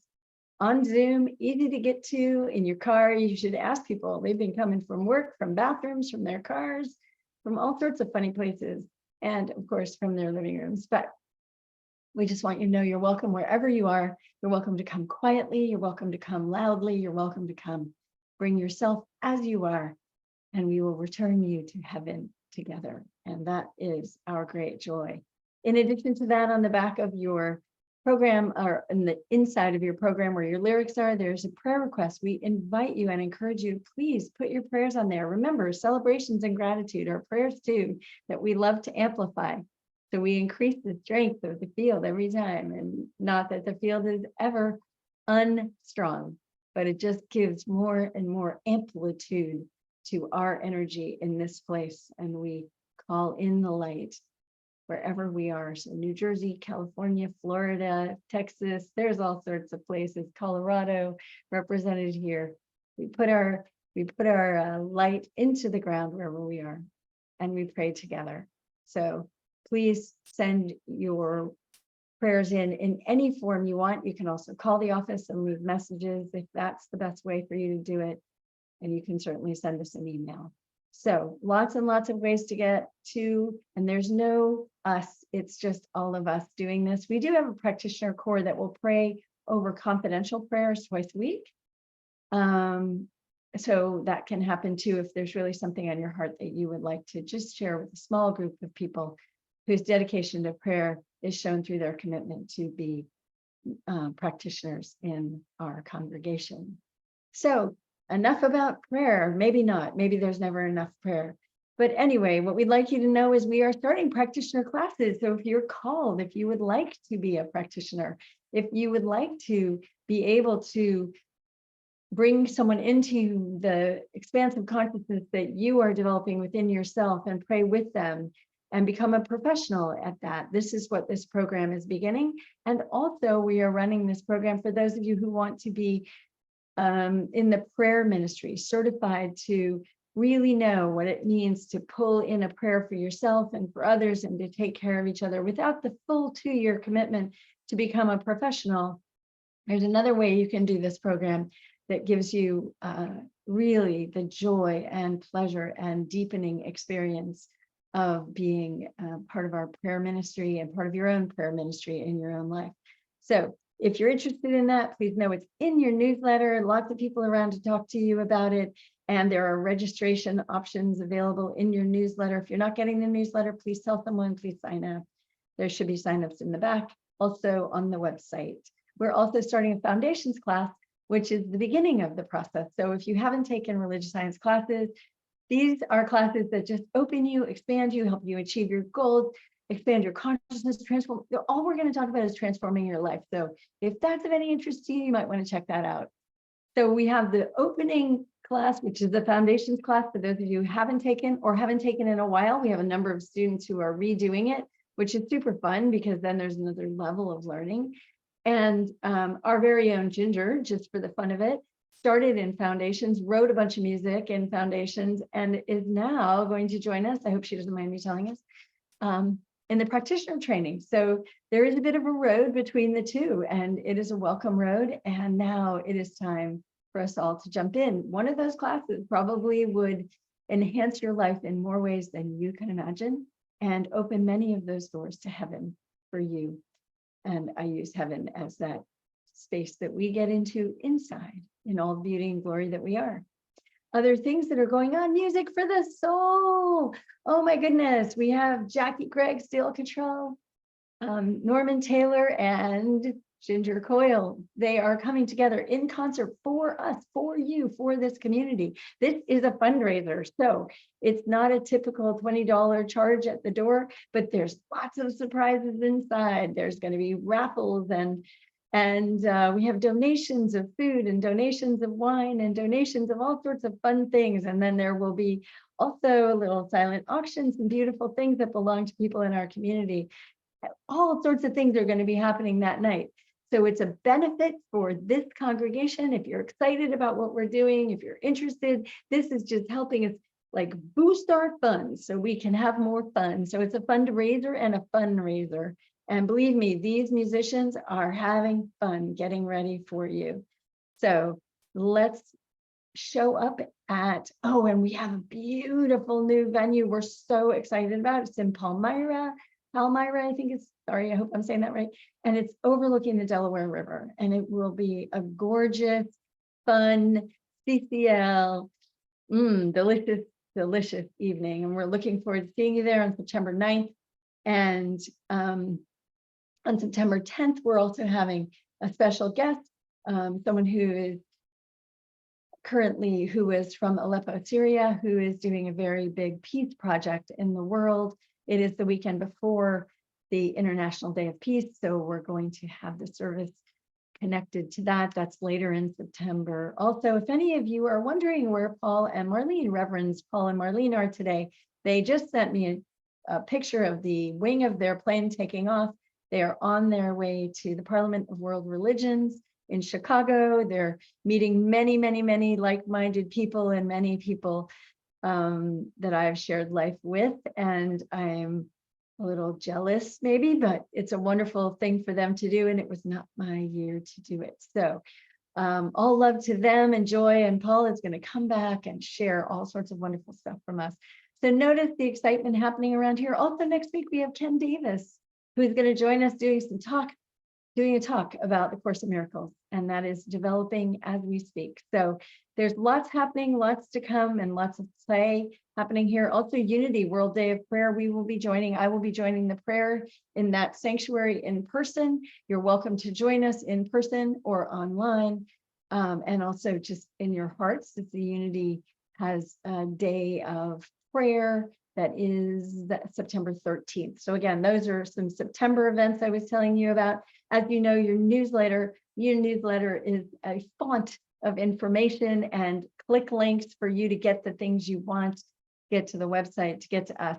on Zoom, easy to get to in your car. You should ask people. They've been coming from work, from bathrooms, from their cars, from all sorts of funny places, and of course from their living rooms. But we just want you to know you're welcome wherever you are. You're welcome to come quietly. You're welcome to come loudly. You're welcome to come. Bring yourself as you are, and we will return you to heaven together. And that is our great joy. In addition to that, on the back of your program, or in the inside of your program where your lyrics are, there's a prayer request. We invite you and encourage you to please put your prayers on there. Remember, celebrations and gratitude are prayers too, that we love to amplify. So we increase the strength of the field every time, and not that the field is ever unstrong, but it just gives more and more amplitude to our energy in this place. And we call in the light wherever we are. So New Jersey, California, Florida, Texas, there's all sorts of places, Colorado represented here. We put our light into the ground wherever we are, and we pray together. So please send your prayers in any form you want. You can also call the office and leave messages if that's the best way for you to do it. And you can certainly send us an email. So lots and lots of ways to get to, and there's no us, it's just all of us doing this. We do have a practitioner core that will pray over confidential prayers twice a week. So that can happen too if there's really something on your heart that you would like to just share with a small group of people whose dedication to prayer is shown through their commitment to be practitioners in our congregation. So enough about prayer. Maybe not. Maybe there's never enough prayer. But anyway, what we'd like you to know is we are starting practitioner classes. So if you're called, if you would like to be a practitioner, if you would like to be able to bring someone into the expansive consciousness that you are developing within yourself and pray with them and become a professional at that, this is what this program is beginning. And also we are running this program for those of you who want to be in the prayer ministry, certified to really know what it means to pull in a prayer for yourself and for others and to take care of each other without the full 2-year commitment to become a professional. There's another way you can do this program that gives you really the joy and pleasure and deepening experience of being part of our prayer ministry and part of your own prayer ministry in your own life. So if you're interested in that, please know it's in your newsletter. Lots of people around to talk to you about it. And there are registration options available in your newsletter. If you're not getting the newsletter, please tell someone, please sign up. There should be signups in the back, also on the website. We're also starting a foundations class, which is the beginning of the process. So if you haven't taken religious science classes, these are classes that just open you, expand you, help you achieve your goals, expand your consciousness, transform. All we're going to talk about is transforming your life. So if that's of any interest to you, you might want to check that out. So we have the opening class, which is the foundations class for those of you who haven't taken or haven't taken in a while. We have a number of students who are redoing it, which is super fun because then there's another level of learning. And our very own Ginger, just for the fun of it, started in foundations, wrote a bunch of music in foundations, and is now going to join us. I hope she doesn't mind me telling us, in the practitioner training. So there is a bit of a road between the two, and it is a welcome road. And now it is time for us all to jump in. One of those classes probably would enhance your life in more ways than you can imagine and open many of those doors to heaven for you. And I use heaven as that space that we get into inside in all the beauty and glory that we are. Other things that are going on, music for the soul. Oh my goodness, we have Jackie Gregg, steel control, Norman Taylor and Ginger Coyle. They are coming together in concert for us, for you, for this community. This is a fundraiser, so it's not a typical $20 charge at the door, but there's lots of surprises inside. There's going to be raffles and we have donations of food and donations of wine and donations of all sorts of fun things. And then there will be also little silent auctions and beautiful things that belong to people in our community. All sorts of things are going to be happening that night. So it's a benefit for this congregation. If you're excited about what we're doing, if you're interested, this is just helping us like boost our funds so we can have more fun. So it's a fundraiser and a fundraiser. And believe me, these musicians are having fun getting ready for you. So let's show up at, oh, and we have a beautiful new venue we're so excited about. It's in Palmyra, I think it's, sorry, I hope I'm saying that right. And it's overlooking the Delaware River. And it will be a gorgeous, fun, CCL, delicious, delicious evening. And we're looking forward to seeing you there on September 9th. And on September 10th, we're also having a special guest, someone who is from Aleppo, Syria, who is doing a very big peace project in the world. It is the weekend before the International Day of Peace, so we're going to have the service connected to that. That's later in September. Also, if any of you are wondering where Paul and Marlene, Reverends Paul and Marlene are today, they just sent me a picture of the wing of their plane taking off. They are on their way to the Parliament of World Religions in Chicago. They're meeting many, many, many like-minded people and many people that I've shared life with. And I'm a little jealous maybe, but it's a wonderful thing for them to do. And it was not my year to do it. So all love to them and joy. And Paul is going to come back and share all sorts of wonderful stuff from us. So notice the excitement happening around here. Also next week, we have Ken Davis, who's going to join us doing a talk about the Course of Miracles, and that is developing as we speak. So there's lots happening, lots to come, and lots of play happening here. Also, Unity World Day of Prayer, I will be joining the prayer in that sanctuary in person. You're welcome to join us in person or online, and also just in your hearts, as the Unity has a day of prayer that is September 13th. So again, those are some September events I was telling you about. As you know, your newsletter is a font of information and click links for you to get the things you want, get to the website, to get to us.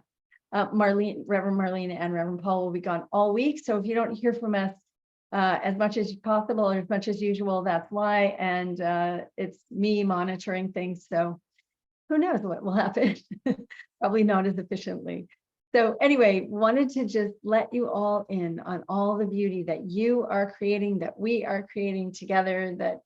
Reverend Marlene and Reverend Paul will be gone all week. So if you don't hear from us as much as possible or as much as usual, that's why. And it's me monitoring things. So who knows what will happen? Probably not as efficiently. So anyway, wanted to just let you all in on all the beauty that you are creating, that we are creating together, that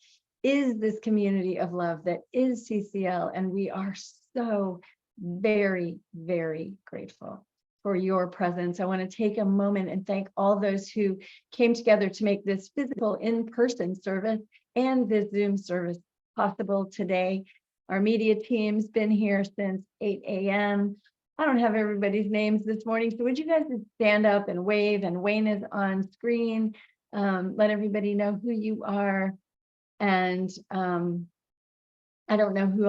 is this community of love, that is CCL. And we are so very, very grateful for your presence. I want to take a moment and thank all those who came together to make this physical in-person service and this Zoom service possible today. Our media team's been here since 8 a.m. I don't have everybody's names this morning, so would you guys just stand up and wave, and Wayne is on screen. Let everybody know who you are. And I don't know who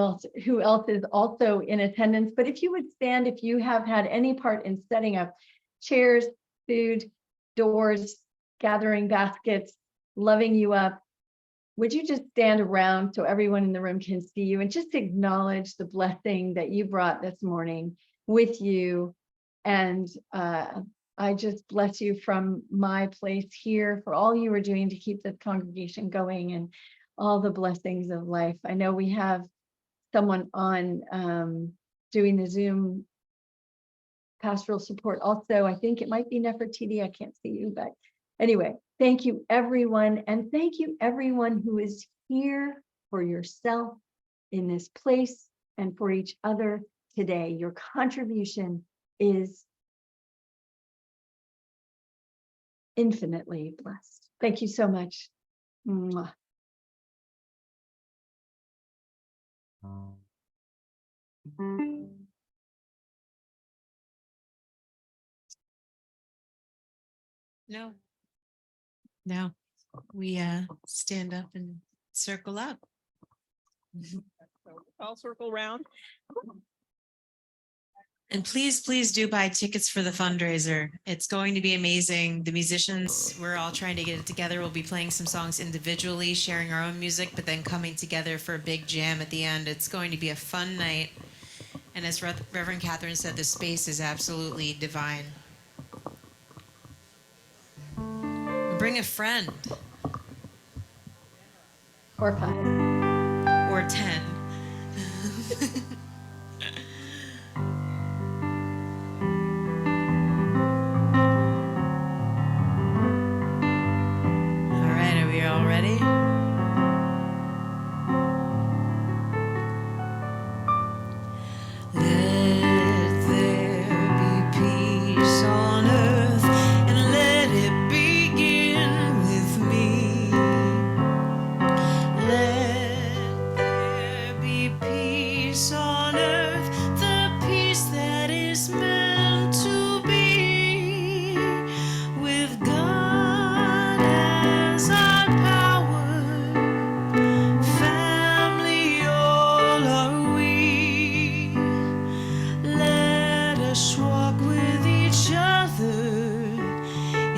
else is also in attendance, but if you would stand, if you have had any part in setting up chairs, food, doors, gathering baskets, loving you up, would you just stand around so everyone in the room can see you and just acknowledge the blessing that you brought this morning with you? And I just bless you from my place here for all you are doing to keep this congregation going and all the blessings of life. I know we have someone on doing the Zoom pastoral support also. I think it might be Nefertiti. I can't see you, but anyway, thank you everyone. And thank you everyone who is here for yourself in this place and for each other today. Your contribution is infinitely blessed. Thank you so much. Mwah. No. No, we stand up and circle up. So I'll circle around. And please do buy tickets for the fundraiser. It's going to be amazing. The musicians, we're all trying to get it together. We'll be playing some songs individually, sharing our own music, but then coming together for a big jam at the end. It's going to be a fun night. And as Reverend Katherine said, the space is absolutely divine. Bring a friend. Or 5. Or 10. All right, are we all ready? Let there be peace on earth, and let it begin with me. Let there be peace on earth, the peace that is meant to be, with God as our power, family all are we. Let us walk with each other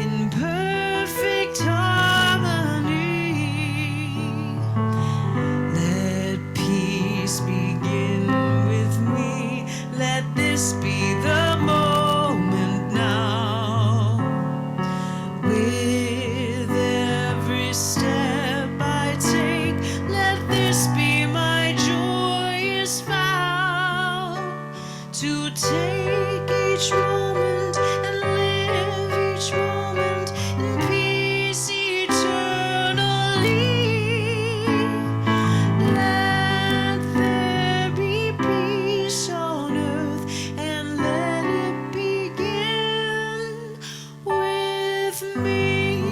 in perfect harmony. Let peace begin with me. Let this be the moment now. With every step I take, let this be my joyous vow. To take each moment and live each moment in peace eternally. Let there be peace on earth, and let it begin with me.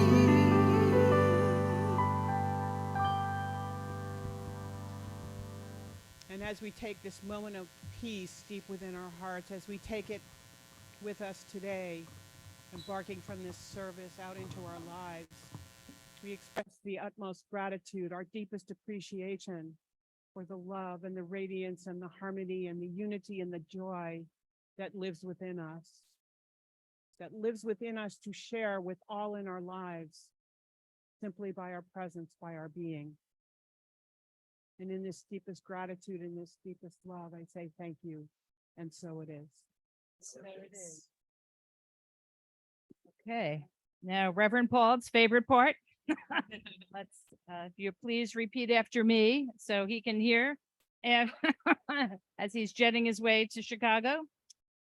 And as we take this moment of peace deep within our hearts, as we take it with us today, embarking from this service out into our lives, we express the utmost gratitude, our deepest appreciation for the love and the radiance and the harmony and the unity and the joy that lives within us, to share with all in our lives, simply by our presence, by our being. And in this deepest gratitude, in this deepest love, I say thank you. And so it is. So it is. Okay, now Reverend Paul's favorite part. Let's, if you please repeat after me so he can hear. And as he's jetting his way to Chicago,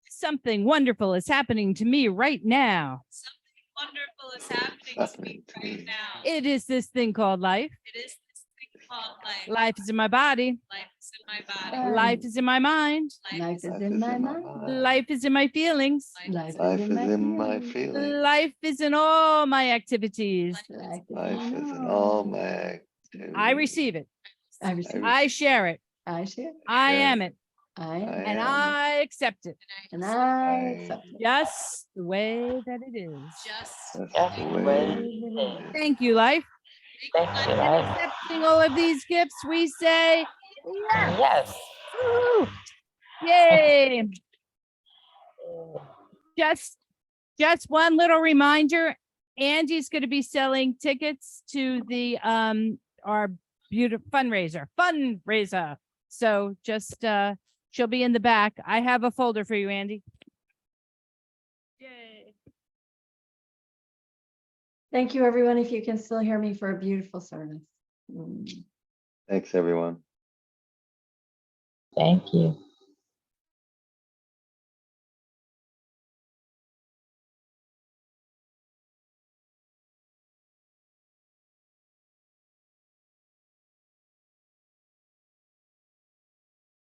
something wonderful is happening to me right now. Something wonderful is happening to me right now. It is this thing called life. It is this thing called life. Life is in my body. Life is in my body. Life is in my mind. Life is Life in is my in my mind. mind. Life is in my feelings. Life Life is in my feelings. feelings. Life is in all my activities. Life Life is in all all my- my activities. I receive it. I receive. I share it. I share. I Share am it. it. I am. And am. I accept it. And I accept it. Just the way that it is. Just That's the way it is. Thank you, life. Thank you, And life. accepting all of these gifts, we say yes. Yes. Woo. Yay. Just one little reminder. Andy's going to be selling tickets to the our beautiful fundraiser. So just, she'll be in the back. I have a folder for you, Andy. Yay. Thank you, everyone. If you can still hear me, for a beautiful service. Thanks, everyone. Thank you.